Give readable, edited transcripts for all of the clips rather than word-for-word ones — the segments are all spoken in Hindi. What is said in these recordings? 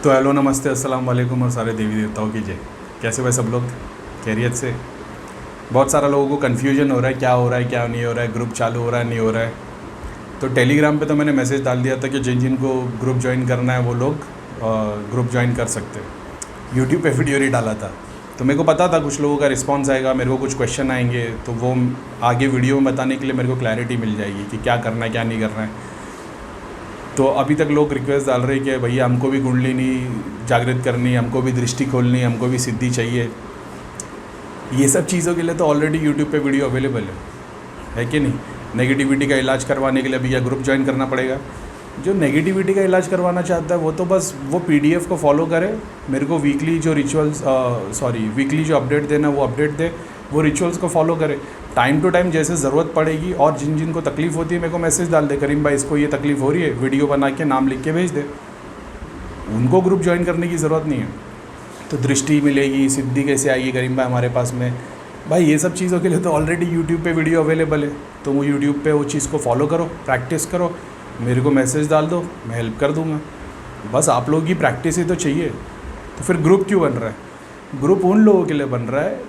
तो हेलो नमस्ते अस्सलाम वालेकुम और सारे देवी देवताओं की जय। कैसे भाई सब लोग? खैरियत से? बहुत सारा लोगों को कन्फ्यूजन हो रहा है, क्या हो रहा है क्या नहीं हो रहा है, ग्रुप चालू हो रहा है नहीं हो रहा है। तो टेलीग्राम पे तो मैंने मैसेज डाल दिया था कि जिन जिन को ग्रुप ज्वाइन करना है वो लोग ग्रुप ज्वाइन कर सकते हैं। यूट्यूब पे वीडियो नहीं डाला था तो मेरे को पता था कुछ लोगों का रिस्पॉन्स आएगा, मेरे को कुछ क्वेश्चन आएंगे, तो वो आगे वीडियो में बताने के लिए मेरे को क्लैरिटी मिल जाएगी कि क्या करना है क्या नहीं करना है। तो अभी तक लोग रिक्वेस्ट डाल रहे हैं कि भैया हमको भी कुंडलिनी जागृत करनी, हमको भी दृष्टि खोलनी, हमको भी सिद्धि चाहिए। ये सब चीज़ों के लिए तो ऑलरेडी यूट्यूब पे वीडियो अवेलेबल है कि नहीं? नेगेटिविटी का इलाज करवाने के लिए भैया ग्रुप ज्वाइन करना पड़ेगा। जो नेगेटिविटी का इलाज करवाना चाहता है वो तो बस वो पीडीएफ को फॉलो करे, मेरे को वीकली जो वीकली जो अपडेट देना वो अपडेट दे, वो रिचुअल्स को फॉलो करे। टाइम टू टाइम जैसे ज़रूरत पड़ेगी और जिन जिन को तकलीफ़ होती है मेरे को मैसेज डाल दे, करीम भाई इसको ये तकलीफ़ हो रही है, वीडियो बना के नाम लिख के भेज दे। उनको ग्रुप ज्वाइन करने की ज़रूरत नहीं है। तो दृष्टि मिलेगी, सिद्धि कैसे आएगी करीम भाई हमारे पास में? भाई ये सब चीज़ों के लिए तो ऑलरेडी यूट्यूब पे वीडियो अवेलेबल है। तो वो यूट्यूब पे वो चीज़ को फॉलो करो, प्रैक्टिस करो, मेरे को मैसेज डाल दो, मैं हेल्प कर दूँगा। बस आप लोगों की प्रैक्टिस ही तो चाहिए। तो फिर ग्रुप क्यों बन रहा है? ग्रुप उन लोगों के लिए बन रहा है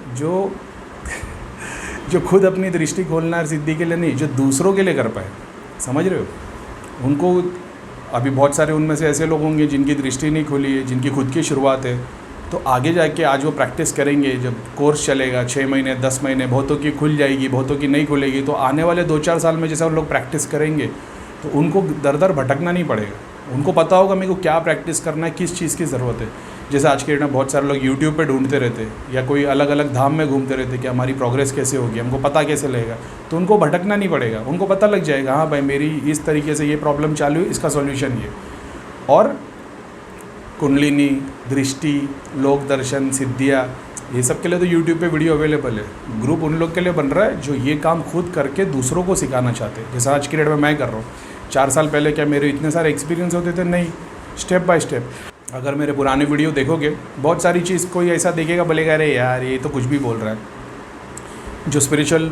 जो खुद अपनी दृष्टि खोलना है सिद्धि के लिए नहीं, जो दूसरों के लिए कर पाए। समझ रहे हो? उनको अभी बहुत सारे उनमें से ऐसे लोग होंगे जिनकी दृष्टि नहीं खुली है, जिनकी खुद की शुरुआत है। तो आगे जाके आज वो प्रैक्टिस करेंगे, जब कोर्स चलेगा 6 महीने 10 महीने, बहुतों की खुल जाएगी, बहुतों की नहीं खुलेगी, तो आने वाले 2-4 साल में जैसे वो लोग प्रैक्टिस करेंगे तो उनको दर दर भटकना नहीं पड़ेगा। उनको पता होगा मेरे को क्या प्रैक्टिस करना है, किस चीज़ की ज़रूरत है। जैसे आज के डेट में बहुत सारे लोग यूट्यूब पे ढूंढते रहते हैं या कोई अलग अलग धाम में घूमते रहते कि हमारी प्रोग्रेस कैसे होगी, हमको पता कैसे लगेगा। तो उनको भटकना नहीं पड़ेगा, उनको पता लग जाएगा हाँ भाई मेरी इस तरीके से ये प्रॉब्लम चालू है, इसका सॉल्यूशन ये। और कुंडलिनी, दृष्टि, लोक दर्शन, सिद्धियाँ, ये सब के लिए तो यूट्यूब पे वीडियो अवेलेबल है। ग्रुप उन लोग के लिए बन रहा है जो ये काम खुद करके दूसरों को सिखाना चाहते हैं। जैसा आज की डेट में मैं कर रहा हूँ। 4 साल पहले क्या मेरे इतने सारे एक्सपीरियंस होते थे? नहीं। स्टेप बाय स्टेप अगर मेरे पुराने वीडियो देखोगे, बहुत सारी चीज़ कोई ऐसा देखेगा बोलेगा अरे यार ये तो कुछ भी बोल रहा है। जो स्पिरिचुअल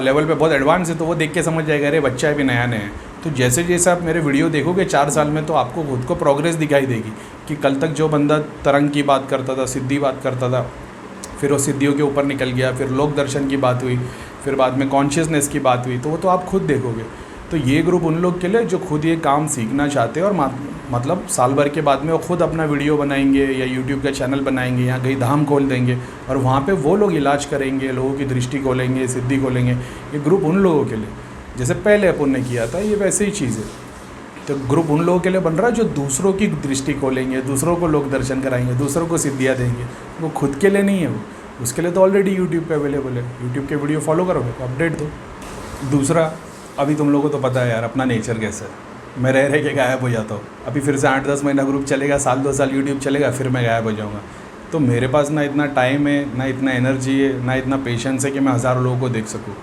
लेवल पे बहुत एडवांस है तो वो देख के समझ जाएगा अरे बच्चा है भी नया नया है। तो जैसे जैसे आप मेरे वीडियो देखोगे 4 साल में, तो आपको खुद को प्रोग्रेस दिखाई देगी कि कल तक जो बंदा तरंग की बात करता था, सिद्धि बात करता था, फिर वो सिद्धियों के ऊपर निकल गया, फिर लोक दर्शन की बात हुई, फिर बाद में कॉन्शियसनेस की बात हुई, तो वो तो आप खुद देखोगे। तो ये ग्रुप उन लोग के लिए जो खुद ये काम सीखना चाहते हैं और मतलब साल भर के बाद में वो खुद अपना वीडियो बनाएंगे या यूट्यूब का चैनल बनाएंगे या कहीं धाम खोल देंगे और वहाँ पे वो लोग इलाज करेंगे, लोगों की दृष्टि खोलेंगे, सिद्धि खोलेंगे। ये ग्रुप उन लोगों के लिए, जैसे पहले अपन ने किया था, ये वैसे ही चीज़ है। तो ग्रुप उन लोगों के लिए बन रहा है जो दूसरों की दृष्टि खोलेंगे, दूसरों को लोक दर्शन कराएंगे, दूसरों को सिद्धियाँ देंगे। वो खुद के लिए नहीं है, वो उसके लिए तो ऑलरेडी यूट्यूब पे अवेलेबल है। यूट्यूब के वीडियो फॉलो करोगे तो अपडेट दो। दूसरा, अभी तुम लोगों को तो पता है यार अपना नेचर कैसा है, मैं रह के गायब हो जाता हूँ। अभी फिर से 8-10 महीना ग्रुप चलेगा, साल 2 साल यूट्यूब चलेगा, फिर मैं गायब हो जाऊँगा। तो मेरे पास ना इतना टाइम है, ना इतना एनर्जी है, ना इतना पेशेंस है कि मैं हज़ारों लोगों को देख सकूँ।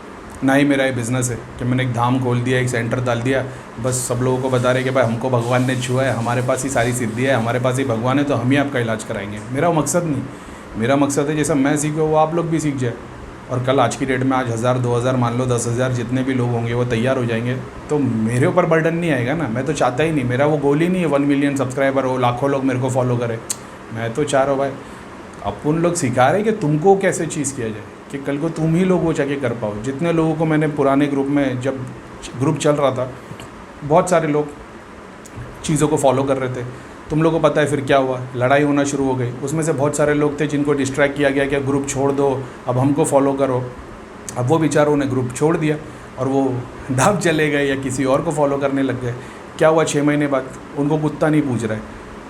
ना ही मेरा ये बिज़नेस है कि मैंने एक धाम खोल दिया, एक सेंटर डाल दिया, बस सब लोगों को बता रहे कि भाई हमको भगवान ने छुआ है, हमारे पास ही सारी सिद्धि है, हमारे पास ही भगवान है, तो हम ही आपका इलाज कराएंगे। मेरा वो मकसद नहीं। मेरा मकसद है जैसा मैं सीखा वो आप लोग भी सीख जाए। और कल आज की डेट में आज 1000, 2000, मान लो 10,000 जितने भी लोग होंगे वो तैयार हो जाएंगे, तो मेरे ऊपर बर्डन नहीं आएगा ना। मैं तो चाहता ही नहीं, मेरा वो गोल ही नहीं है 1 मिलियन सब्सक्राइबर हो, लाखों लोग मेरे को फॉलो करें। मैं तो चाह रहा हूँ भाई अपन लोग सिखा रहे कि तुमको कैसे चीज़ किया जाए कि कल को तुम ही लोग वो जाके कर पाओ। जितने लोगों को मैंने पुराने ग्रुप में, जब ग्रुप चल रहा था, बहुत सारे लोग चीज़ों को फॉलो कर रहे थे। तुम लोगों को पता है फिर क्या हुआ, लड़ाई होना शुरू हो गई। उसमें से बहुत सारे लोग थे जिनको डिस्ट्रैक्ट किया गया कि ग्रुप छोड़ दो, अब हमको फॉलो करो। अब वो बेचारों ने ग्रुप छोड़ दिया और वो ढाब चले गए या किसी और को फॉलो करने लग गए। क्या हुआ 6 महीने बाद? उनको कुत्ता नहीं पूछ रहा है,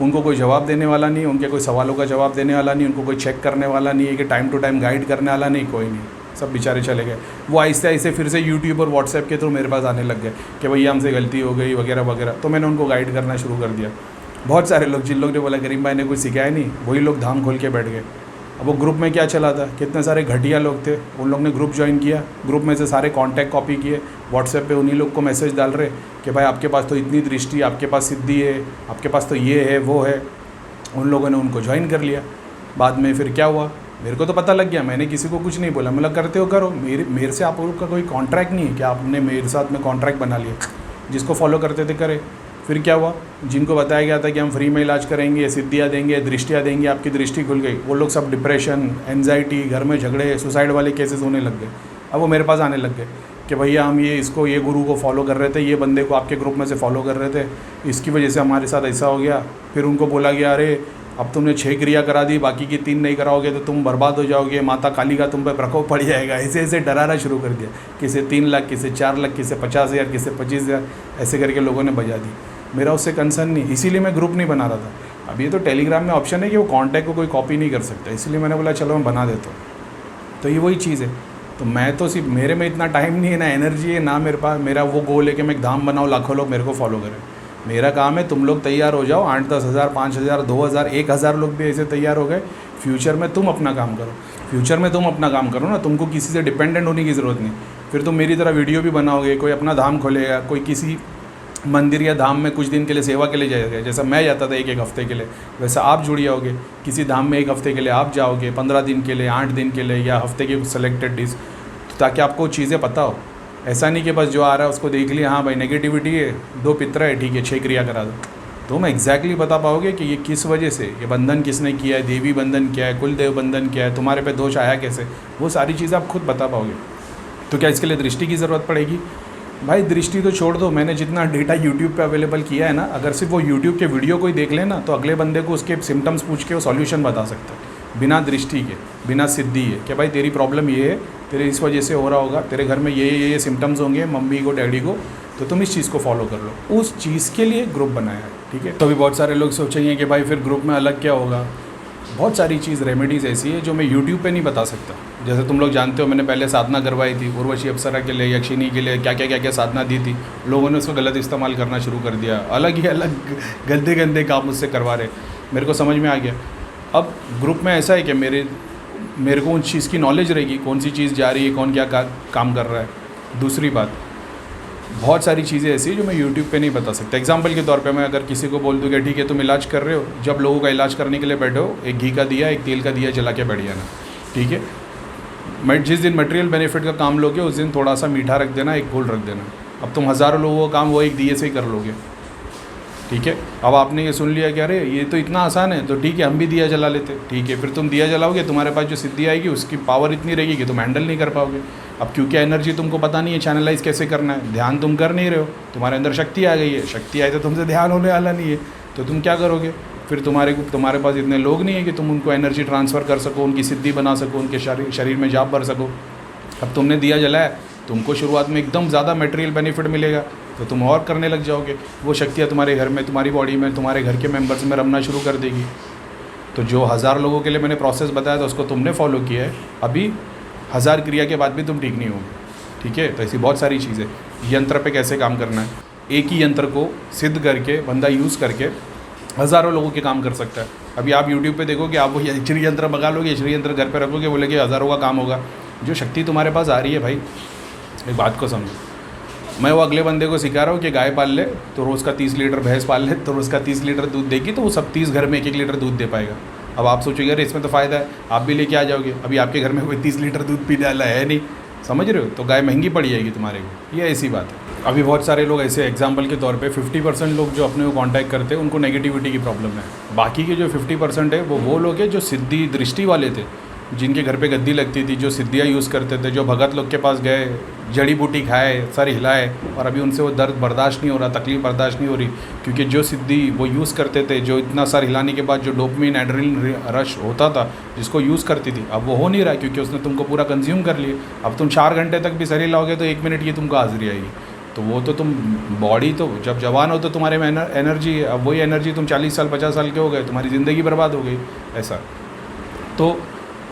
उनको कोई जवाब देने वाला नहीं, उनके कोई सवालों का जवाब देने वाला नहीं, उनको कोई चेक करने वाला नहीं है कि टाइम टू टाइम गाइड करने वाला नहीं, कोई नहीं। सब बेचारे चले गए। वो आहिस्ते आहिस्ते फिर से यूट्यूब और व्हाट्सएप के थ्रू मेरे पास आने लग गए कि भैया हमसे गलती हो गई वगैरह वगैरह। तो मैंने उनको गाइड करना शुरू कर दिया। बहुत सारे लोग, जिन लोग ने बोला करीम भाई ने कुछ सिखाया नहीं, वही लोग धाम खोल के बैठ गए। अब वो ग्रुप में क्या चला था, कितने सारे घटिया लोग थे, उन लोग ने ग्रुप ज्वाइन किया, ग्रुप में से सारे कॉन्टैक्ट कॉपी किए, व्हाट्सएप पे उन्हीं लोग को मैसेज डाल रहे कि भाई आपके पास तो इतनी दृष्टि, आपके पास सिद्धि है, आपके पास तो ये है वो है। उन लोगों ने उनको ज्वाइन कर लिया। बाद में फिर क्या हुआ, मेरे को तो पता लग गया, मैंने किसी को कुछ नहीं बोला। मतलब करते हो करो, मेरे से आप लोग का कोई कॉन्ट्रैक्ट नहीं है कि आपने मेरे साथ में कॉन्ट्रैक्ट बना लिया। जिसको फॉलो करते थे करे। फिर क्या हुआ, जिनको बताया गया था कि हम फ्री में इलाज करेंगे, सिद्धियाँ देंगे, दृष्टियाँ देंगे, आपकी दृष्टि खुल गई, वो लोग सब डिप्रेशन, एंजाइटी, घर में झगड़े, सुसाइड वाले केसेस होने लग गए। अब वो मेरे पास आने लग गए कि भैया हम ये गुरु को फॉलो कर रहे थे, ये बंदे को आपके ग्रुप में से फॉलो कर रहे थे, इसकी वजह से हमारे साथ ऐसा हो गया। फिर उनको बोला गया अरे अब तुमने 6 क्रिया करा दी, बाकी की 3 नहीं कराओगे तो तुम बर्बाद हो जाओगे, माता काली का तुम पे प्रकोप पड़ जाएगा। ऐसे ऐसे डराना शुरू कर दिया, किसे 3 लाख, किसे 4 लाख, किसे 50,000, किसे 25,000, ऐसे करके लोगों ने बजा दी। मेरा उससे कंसर्न नहीं, इसीलिए मैं ग्रुप नहीं बना रहा था। अब ये तो टेलीग्राम में ऑप्शन है कि वो कॉन्टैक्ट को कोई कॉपी नहीं कर सकता, इसलिए मैंने बोला चलो मैं बना देता हूँ। तो ये वही चीज़ है। तो मैं तो सिर्फ, मेरे में इतना टाइम नहीं है, ना एनर्जी है, ना मेरे पास मेरा वो गोल है कि मैं एक धाम बनाऊँ, लाखों लोग मेरे को फॉलो करें। मेरा काम है तुम लोग तैयार हो जाओ, 8-10 हज़ार, 5,000, 2,000, 1,000 लोग भी ऐसे तैयार हो गए। फ्यूचर में तुम अपना काम करो, फ्यूचर में तुम अपना काम करो ना, तुमको किसी से डिपेंडेंट होने की ज़रूरत नहीं। फिर तुम मेरी तरह वीडियो भी बनाओगे, कोई अपना धाम खोलेगा, कोई किसी मंदिर या धाम में कुछ दिन के लिए सेवा के लिए जाएगा, जैसा मैं जाता था एक हफ्ते के लिए, वैसा आप जुड़ जाओगे। किसी धाम में 1 हफ्ते के लिए आप जाओगे, 15 दिन के लिए, 8 दिन के लिए, या हफ्ते की सेलेक्टेड डिश, ताकि आपको चीज़ें पता हो। ऐसा नहीं कि बस जो आ रहा है उसको देख लिया, हाँ भाई नेगेटिविटी है, 2 पितरा है, ठीक है 6 क्रिया करा दो। तुम एग्जैक्टली बता पाओगे कि ये किस वजह से, ये बंधन किसने किया है, देवी बंधन क्या है, कुल देव बंधन क्या है, तुम्हारे पे दोष आया कैसे, वो सारी चीज़ें आप खुद बता पाओगे। तो क्या इसके लिए दृष्टि की ज़रूरत पड़ेगी? भाई दृष्टि तो छोड़ दो, मैंने जितना डेटा यूट्यूब पे अवेलेबल किया है ना, अगर सिर्फ वो यूट्यूब के वीडियो को ही देख लेना तो अगले बंदे को उसके सिम्टम्स पूछ के वो सॉल्यूशन बता सकता है, बिना दृष्टि के, बिना सिद्धि है कि भाई तेरी प्रॉब्लम ये है, तेरे इस वजह से हो रहा होगा, तेरे घर में ये सिम्टम्स होंगे, मम्मी को, डैडी को, तो तुम इस चीज़ को फॉलो कर लो। उस चीज़ के लिए ग्रुप बनाया है, ठीक है। तो अभी बहुत सारे लोग सोचेंगे कि भाई फिर ग्रुप में अलग क्या होगा। बहुत सारी चीज़, रेमेडीज़ ऐसी है जो मैं यूट्यूब पे नहीं बता सकता। जैसे तुम लोग जानते हो मैंने पहले साधना करवाई थी, उर्वशी अप्सरा के लिए, यक्षिणी के लिए, क्या साधना दी थी। लोगों ने उसको गलत इस्तेमाल करना शुरू कर दिया, अलग ही अलग गंदे गंदे काम मुझसे करवा रहे। मेरे को समझ में आ गया। अब ग्रुप में ऐसा है कि मेरे को उन चीज़ की नॉलेज रहेगी, कौन सी चीज़ जा रही है, कौन क्या काम कर रहा है। दूसरी बात, बहुत सारी चीज़ें ऐसी जो मैं यूट्यूब पे नहीं बता सकता। एग्जांपल के तौर पे मैं अगर किसी को बोल दूँ कि ठीक है तुम इलाज कर रहे हो, जब लोगों का इलाज करने के लिए बैठो, एक घी का दिया, एक तेल का दिया जला के बैठ जाना, ठीक है। मैं जिस दिन मटेरियल बेनिफिट का काम लोगे उस दिन थोड़ा सा मीठा रख देना, एक गुड़ रख देना। अब तुम हज़ारों लोगों का काम वो एक दिए से ही कर लोगे, ठीक है। अब आपने ये सुन लिया कि अरे ये तो इतना आसान है, तो ठीक है हम भी दिया जला लेते, ठीक है। फिर तुम दिया जलाओगे, तुम्हारे पास जो सिद्धि आएगी उसकी पावर इतनी रहेगी कि तुम हैंडल नहीं कर पाओगे। अब क्योंकि एनर्जी तुमको पता नहीं है चैनलाइज कैसे करना है, ध्यान तुम कर नहीं रहे हो, तुम्हारे अंदर शक्ति आ गई है, शक्ति आई तो तुमसे ध्यान होने वाला नहीं है, तो तुम क्या करोगे? फिर तुम्हारे पास इतने लोग नहीं है कि तुम उनको एनर्जी ट्रांसफ़र कर सको, उनकी सिद्धि बना सको, उनके शरीर में जाप भर सको। अब तुमने दिया जलाया, तुमको शुरुआत में एकदम ज़्यादा मटेरियल बेनिफिट मिलेगा, तो तुम और करने लग जाओगे। वो शक्तियाँ तुम्हारे घर में, तुम्हारी बॉडी में, तुम्हारे घर के मेंबर्स में रमना शुरू कर देगी। तो जो 1000 लोगों के लिए मैंने प्रोसेस बताया था उसको तुमने फॉलो किया है, अभी 1000 क्रिया के बाद भी तुम ठीक नहीं होगे, ठीक है। तो ऐसी बहुत सारी चीज़ें, यंत्र पे कैसे काम करना है, एक ही यंत्र को सिद्ध करके बंदा यूज़ करके हज़ारों लोगों के काम कर सकता है। अभी आप यूट्यूब पे देखो कि आप वो श्री यंत्र मंगा लोगे, श्री यंत्र घर पे रखोगे, बोले कि हज़ारों का काम होगा। जो शक्ति तुम्हारे पास आ रही है भाई, एक बात को समझो, मैं वो अगले बंदे को सिखा रहा हूँ कि गाय पाल ले तो रोज़ का 30 लीटर, भैंस पाल ले तो रोज़ का 30 लीटर दूध देगी, तो वो सब 30 घर में 1-1 लीटर दूध दे पाएगा। अब आप सोचोगे अरे इसमें तो फ़ायदा है, आप भी लेके आ जाओगे। अभी आपके घर में कोई 30 लीटर दूध पीने वाला है नहीं, समझ रहे हो, तो गाय महंगी पड़ जाएगी तुम्हारे को, ये ऐसी बात है। अभी बहुत सारे लोग ऐसे, एग्जाम्पल के तौर पे 50% लोग जो अपने को कांटेक्ट करते हैं उनको नेगेटिविटी की प्रॉब्लम है। बाकी के जो 50% है वो लोग हैं जो सिद्धि दृष्टि वाले थे, जिनके घर पे गद्दी लगती थी, जो सिद्धियाँ यूज़ करते थे, जो भगत लोग के पास गए, जड़ी बूटी खाए, सर हिलाए, और अभी उनसे वो दर्द बर्दाश्त नहीं हो रहा, तकलीफ बर्दाश्त नहीं हो रही, क्योंकि जो सिद्धि वो यूज़ करते थे, जो इतना सर हिलाने के बाद जो डोपामिन एड्रेनलिन रश होता था, जिसको यूज़ करती थी, अब वो हो नहीं रहा क्योंकि उसने तुमको पूरा कंज्यूम कर लिया। अब तुम 4 घंटे तक भी सर हिलाओगे तो 1 मिनट की तुमको हाजिरी आएगी। तो वो तो तुम बॉडी, तो जब जवान हो तो तुम्हारे में एनर्जी है, अब वही एनर्जी तुम 40 साल 50 साल के हो गए, तुम्हारी ज़िंदगी बर्बाद हो गई ऐसा। तो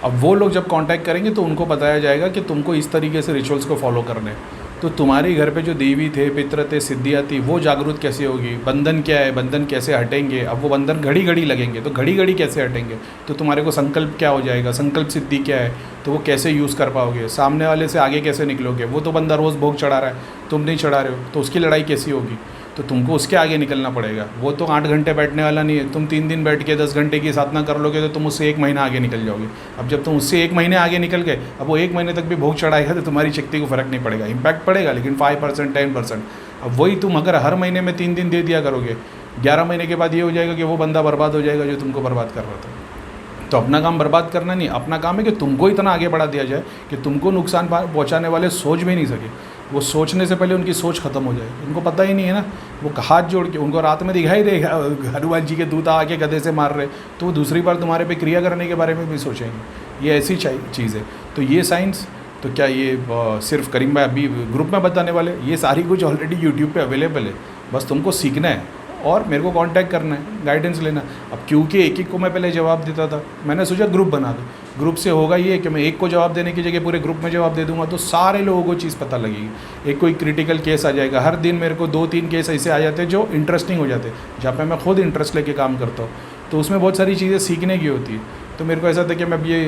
अब वो लोग जब कांटेक्ट करेंगे तो उनको बताया जाएगा कि तुमको इस तरीके से रिचुअल्स को फॉलो करने हैं। तो तुम्हारे घर पे जो देवी थे, पितर थे, सिद्धियाँ थी, वो जागरूक कैसे होगी, बंधन क्या है, बंधन कैसे हटेंगे। अब वो बंधन घड़ी घड़ी लगेंगे, तो घड़ी घड़ी कैसे हटेंगे, तो तुम्हारे को संकल्प क्या हो जाएगा, संकल्प सिद्धि क्या है, तो वो कैसे यूज़ कर पाओगे, सामने वाले से आगे कैसे निकलोगे। वो तो बंदा रोज़ भोग चढ़ा रहा है, तुम नहीं चढ़ा रहे हो, तो उसकी लड़ाई कैसी होगी, तो तुमको उसके आगे निकलना पड़ेगा। वो तो 8 घंटे बैठने वाला नहीं है, तुम 3 दिन बैठ के 10 घंटे की साधना कर लोगे तो तुम उससे 1 महीना आगे निकल जाओगे। अब जब तुम उससे 1 महीने आगे निकल गए, अब वो 1 महीने तक भी भोग चढ़ाएगा तो तुम्हारी शक्ति को फ़र्क नहीं पड़ेगा, इम्पैक्ट पड़ेगा लेकिन 5%, 10%। अब वही तुम अगर हर महीने में 3 दिन दे दिया करोगे, 11 महीने के बाद ये हो जाएगा कि वो बंदा बर्बाद हो जाएगा जो तुमको बर्बाद कर रहा था। तो अपना काम बर्बाद करना नहीं, अपना काम है कि तुमको इतना आगे बढ़ा दिया जाए कि तुमको नुकसान पहुँचाने वाले सोच भी नहीं सके, वो सोचने से पहले उनकी सोच खत्म हो जाए। उनको पता ही नहीं है ना, वो हाथ जोड़ के उनको रात में दिखाई देगा हनुमान जी के दूत आके गधे से मार रहे, तो वो दूसरी बार तुम्हारे पे क्रिया करने के बारे में भी सोचेंगे। ये ऐसी चीज़ है। तो ये साइंस, तो क्या ये सिर्फ करीम भाई अभी ग्रुप में बताने वाले, ये सारी कुछ ऑलरेडी यूट्यूब पे अवेलेबल है, बस तुमको सीखना है और मेरे को कांटेक्ट करना है, गाइडेंस लेना। अब क्योंकि एक एक को मैं पहले जवाब देता था, मैंने सोचा ग्रुप बना दो। ग्रुप से होगा ये कि मैं एक को जवाब देने की जगह पूरे ग्रुप में जवाब दे दूंगा, तो सारे लोगों को चीज़ पता लगेगी। एक कोई क्रिटिकल केस आ जाएगा, हर दिन मेरे को 2-3 केस ऐसे आ जाते हैं जो इंटरेस्टिंग हो जाते हैं, जहाँ पे मैं खुद इंटरेस्ट लेके काम करता हूँ, तो उसमें बहुत सारी चीज़ें सीखने की होती है। तो मेरे को ऐसा था कि मैं ये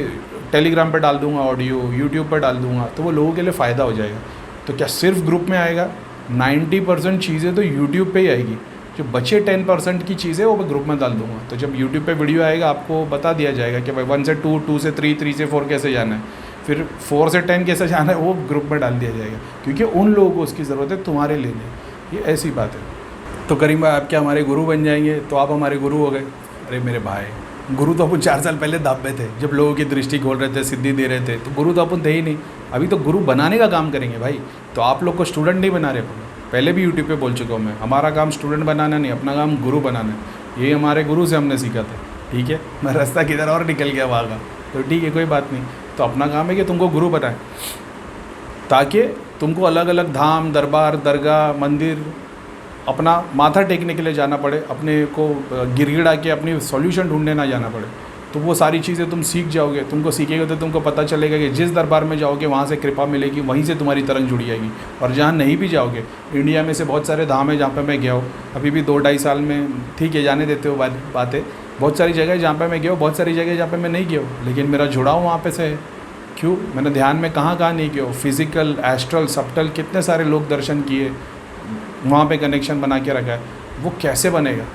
टेलीग्राम पर डाल दूँगा ऑडियो, यूट्यूब पर डाल दूँगा, तो वो लोगों के लिए फ़ायदा हो जाएगा। तो क्या सिर्फ ग्रुप में आएगा? 90% चीज़ें तो यूट्यूब पे ही आएगी, जो बचे 10% की चीज़ें वो मैं ग्रुप में डाल दूंगा। तो जब यूट्यूब पे वीडियो आएगा आपको बता दिया जाएगा कि भाई 1 से 2, 2 से 3, 3 से 4 कैसे जाना है, फिर 4 से 10 कैसे जाना है, वो ग्रुप में डाल दिया जाएगा, क्योंकि उन लोगों को उसकी ज़रूरत है, तुम्हारे लिए नहीं। ये ऐसी बात है। तो करीम भाई आप क्या हमारे गुरु बन जाएंगे? तो आप हमारे गुरु हो गए। अरे मेरे भाई, गुरु तो अपन 4 साल पहले दाबे थे, जब लोगों की दृष्टि खोल रहे थे, सिद्धि दे रहे थे, तो गुरु तो अपन थे ही नहीं। अभी तो गुरु बनाने का काम करेंगे भाई। तो आप लोग को स्टूडेंट नहीं बना रहे अपन, पहले भी यूट्यूब पे बोल चुका हूँ मैं, हमारा काम स्टूडेंट बनाना नहीं, अपना काम गुरु बनाना है। ये हमारे गुरु से हमने सीखा था, ठीक है। मैं रास्ता किधर और निकल गया वहाँ का, तो ठीक है कोई बात नहीं। तो अपना काम है कि तुमको गुरु बनाए, ताकि तुमको अलग अलग धाम, दरबार, दरगाह, मंदिर अपना माथा टेकने के लिए जाना पड़े, अपने को गिड़गिड़ा के अपनी सॉल्यूशन ढूंढने ना जाना पड़े। तो वो सारी चीज़ें तुम सीख जाओगे, तुमको सीखेगा तो तुमको पता चलेगा कि जिस दरबार में जाओगे वहाँ से कृपा मिलेगी, वहीं से तुम्हारी तरंग जुड़ी जाएगी। और जहाँ नहीं भी जाओगे, इंडिया में से बहुत सारे धाम है जहाँ पे मैं गया हूँ, अभी भी 2-2.5 साल में, ठीक है जाने देते हो बातें, बहुत सारी जगह जहाँ पे मैं गया हूँ, बहुत सारी जगह जहाँ पे मैं नहीं गया हूँ, लेकिन मेरा जुड़ाव वहाँ पे से है। क्यों? मैंने ध्यान में कहाँ नहीं किया, फिजिकल, एस्ट्रल, सब्टल, कितने सारे लोग दर्शन किए, वहाँ पे कनेक्शन बना के रखा है। वो कैसे बनेगा?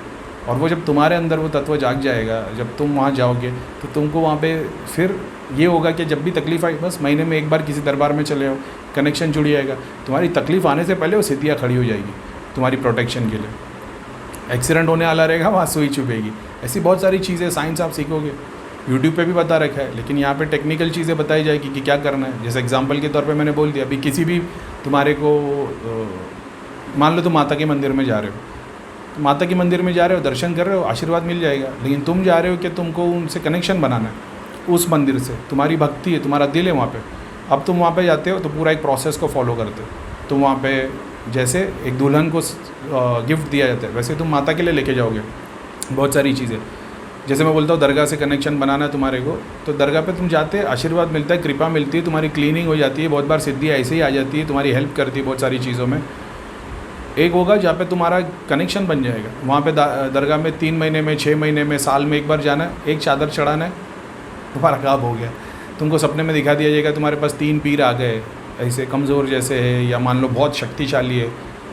और वो जब तुम्हारे अंदर वो तत्व जाग जाएगा, जब तुम वहाँ जाओगे, तो तुमको वहाँ पे फिर ये होगा कि जब भी तकलीफ़ आई, बस महीने में एक बार किसी दरबार में चले आओ, कनेक्शन जुड़ जाएगा। तुम्हारी तकलीफ़ आने से पहले वो सिद्धियाँ खड़ी हो जाएगी तुम्हारी प्रोटेक्शन के लिए। एक्सीडेंट होने वाला रहेगा, वहाँ सुई चुभेगी। ऐसी बहुत सारी चीज़ें साइंस आप सीखोगे, यूट्यूब पे भी बता रखा है, लेकिन यहाँ पे टेक्निकल चीज़ें बताई जाएगी कि क्या करना है। जैसे एग्जांपल के तौर पे मैंने बोल दिया, अभी किसी भी तुम्हारे को मान लो तुम माता के मंदिर में जा रहे हो, तो माता के मंदिर में जा रहे हो, दर्शन कर रहे हो, आशीर्वाद मिल जाएगा, लेकिन तुम जा रहे हो कि तुमको उनसे कनेक्शन बनाना है, उस मंदिर से तुम्हारी भक्ति है, तुम्हारा दिल है वहाँ पे। अब तुम वहाँ पे जाते हो तो पूरा एक प्रोसेस को फॉलो करते हो। तुम वहाँ पे जैसे एक दुल्हन को गिफ्ट दिया जाता है, वैसे तुम माता के लिए लेके जाओगे बहुत सारी चीज़ें। जैसे मैं बोलता हूँ दरगाह से कनेक्शन बनाना है तुम्हारे को, तो दरगाह पे तुम जाते हैं, आशीर्वाद मिलता है, कृपा मिलती है, तुम्हारी क्लीनिंग हो जाती है, बहुत बार सिद्धि ऐसे ही आ जाती है, तुम्हारी हेल्प करती है बहुत सारी चीज़ों में। एक होगा जहाँ पे तुम्हारा कनेक्शन बन जाएगा, वहाँ पे दरगाह में 3 महीने में, 6 महीने में, साल में एक बार जाना है, एक चादर चढ़ाना है, तुम्हारा काम हो गया। तुमको सपने में दिखा दिया जाएगा तुम्हारे पास 3 पीर आ गए, ऐसे कमज़ोर जैसे है, या मान लो बहुत शक्तिशाली है,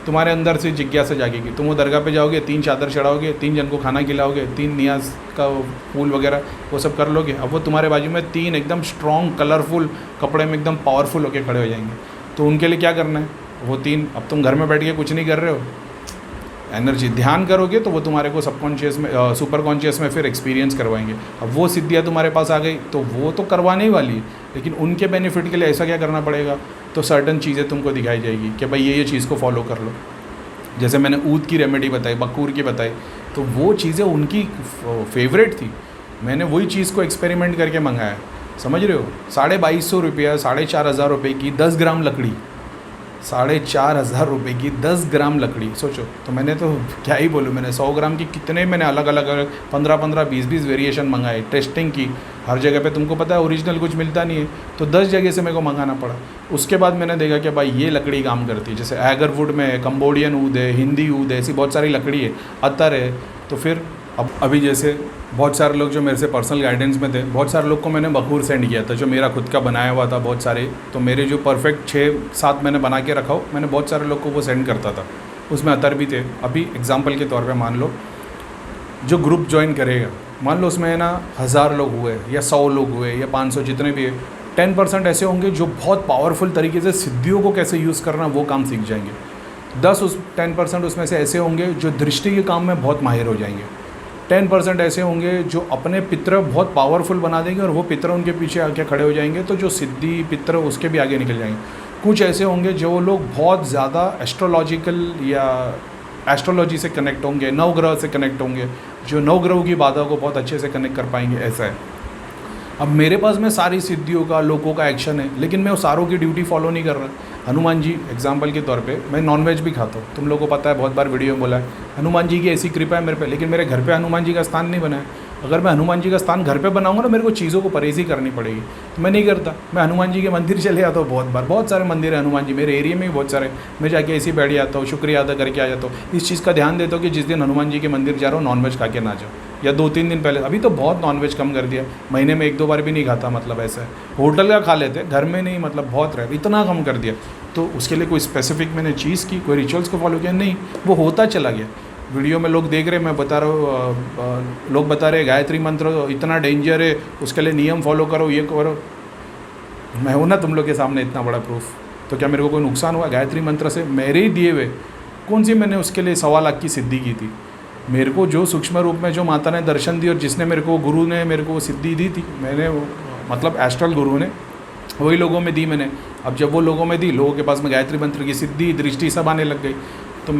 तुम्हारे अंदर से जिज्ञासा जागेगी। तुम वो दरगाह पे जाओगे, 3 चादर चढ़ाओगे, 3 जन को खाना खिलाओगे, 3 नियाज का फूल वगैरह वो सब कर लोगे। अब वो तुम्हारे बाजू में 3 एकदम स्ट्रॉन्ग कलरफुल कपड़े में एकदम पावरफुल होके खड़े हो जाएंगे। तो उनके लिए क्या करना है, वो 3, अब तुम घर में बैठ के कुछ नहीं कर रहे हो, एनर्जी ध्यान करोगे तो वो तुम्हारे को सबकॉन्शियस में, सुपर कॉन्शियस में फिर एक्सपीरियंस करवाएंगे। अब वो सिद्धियाँ तुम्हारे पास आ गई तो वो तो करवाने ही वाली है, लेकिन उनके बेनिफिट के लिए ऐसा क्या करना पड़ेगा, तो सर्टन चीज़ें तुमको दिखाई जाएगी कि भाई ये चीज़ को फॉलो कर लो। जैसे मैंने ऊद की रेमेडी बताई, बकूर की बताई, तो वो चीज़ें उनकी फेवरेट थी, मैंने वही चीज़ को एक्सपेरिमेंट करके मंगाया, समझ रहे हो। 2250 रुपया, 4500 रुपये की 10 ग्राम लकड़ी, 4500 रुपये की 10 ग्राम लकड़ी, सोचो। तो मैंने तो क्या ही बोलूँ, मैंने 100 ग्राम की कितने, मैंने अलग अलग 15-15, 20-20 वेरिएशन मंगाए, टेस्टिंग की। हर जगह पे तुमको पता है ओरिजिनल कुछ मिलता नहीं है, तो 10 जगह से मेरे को मंगाना पड़ा। उसके बाद मैंने देखा कि भाई ये लकड़ी काम करती है। जैसे एगर वुड में है, कम्बोडियन ऊद है, हिंदी ऊद है, ऐसी बहुत सारी लकड़ी है, अतर है। तो फिर अब अभी जैसे बहुत सारे लोग जो मेरे से पर्सनल गाइडेंस में थे, बहुत सारे लोग को मैंने बखूर सेंड किया था, जो मेरा खुद का बनाया हुआ था बहुत सारे। तो मेरे जो परफेक्ट 6-7 मैंने बना के रखा हो, मैंने बहुत सारे लोग को वो सेंड करता था, उसमें अतर भी थे। अभी एग्जांपल के तौर पे मान लो जो ग्रुप ज्वाइन करेगा, मान लो उसमें है ना 1000 लोग हुए या 100 लोग हुए या 500, जितने भी है, 10% ऐसे होंगे जो बहुत पावरफुल तरीके से सिद्धियों को कैसे यूज़ करना वो काम सीख जाएंगे। 10% उसमें से ऐसे होंगे जो दृष्टि के काम में बहुत माहिर हो जाएंगे। 10% ऐसे होंगे जो अपने पितर बहुत पावरफुल बना देंगे और वो पितर उनके पीछे आके खड़े हो जाएंगे, तो जो सिद्धि पितर उसके भी आगे निकल जाएंगे। कुछ ऐसे होंगे जो लोग बहुत ज़्यादा एस्ट्रोलॉजिकल या एस्ट्रोलॉजी से कनेक्ट होंगे, नवग्रह से कनेक्ट होंगे, जो नवग्रहों की बाधा को बहुत अच्छे से कनेक्ट कर पाएंगे, ऐसा है। अब मेरे पास में सारी सिद्धियों का, लोगों का एक्शन है, लेकिन मैं उस सारों की ड्यूटी फॉलो नहीं कर रहा। हनुमान जी एग्जाम्पल के तौर पे, मैं नॉनवेज भी खाता हूँ, तुम लोगों को पता है, बहुत बार वीडियो में बोला है, हनुमान जी की ऐसी कृपा है मेरे पे, लेकिन मेरे घर पे हनुमान जी का स्थान नहीं बना है। अगर मैं हनुमान जी का स्थान घर पे बनाऊंगा ना, मेरे को चीज़ों को परहेज़ी करनी पड़ेगी, तो मैं नहीं करता। मैं हनुमान जी के मंदिर चले आता हूँ बहुत बार, बहुत सारे मंदिर है हनुमान जी मेरे एरिया में भी बहुत सारे, मैं जाके ऐसे ही बैठ जाता हूँ, शुक्रिया अदा करके आ जाता हूँ। इस चीज़ का ध्यान देता हूँ कि जिस दिन हनुमान जी के मंदिर जा रहा हूँ नॉनवेज खा के ना जाओ, या 2-3 दिन पहले। अभी तो बहुत नॉनवेज कम कर दिया, महीने में 1-2 बार भी नहीं खाता, मतलब ऐसा है। होटल का खा लेते, घर में नहीं, मतलब बहुत रहे, इतना कम कर दिया। तो उसके लिए कोई स्पेसिफिक मैंने चीज़ की, कोई रिचुअल्स को फॉलो किया नहीं, वो होता चला गया। वीडियो में लोग देख रहे, मैं बता रहा हूँ, लोग बता रहे गायत्री मंत्र इतना डेंजर है, उसके लिए नियम फॉलो करो, ये करो। मैं हूँ ना तुम लोग के सामने इतना बड़ा प्रूफ, तो क्या मेरे को कोई नुकसान हुआ? गायत्री मंत्र से मेरे ही दिए हुए कौन सी मैंने उसके लिए 1.25 लाख की सिद्धि की थी। मेरे को जो सूक्ष्म रूप में जो माता ने दर्शन दी और जिसने मेरे को, गुरु ने मेरे को सिद्धि दी थी, मैंने मतलब एस्ट्रल गुरु ने, वही लोगों में दी मैंने। अब जब वो लोगों में दी, लोगों के पास में गायत्री मंत्र की सिद्धि, दृष्टि सब आने लग गई, तो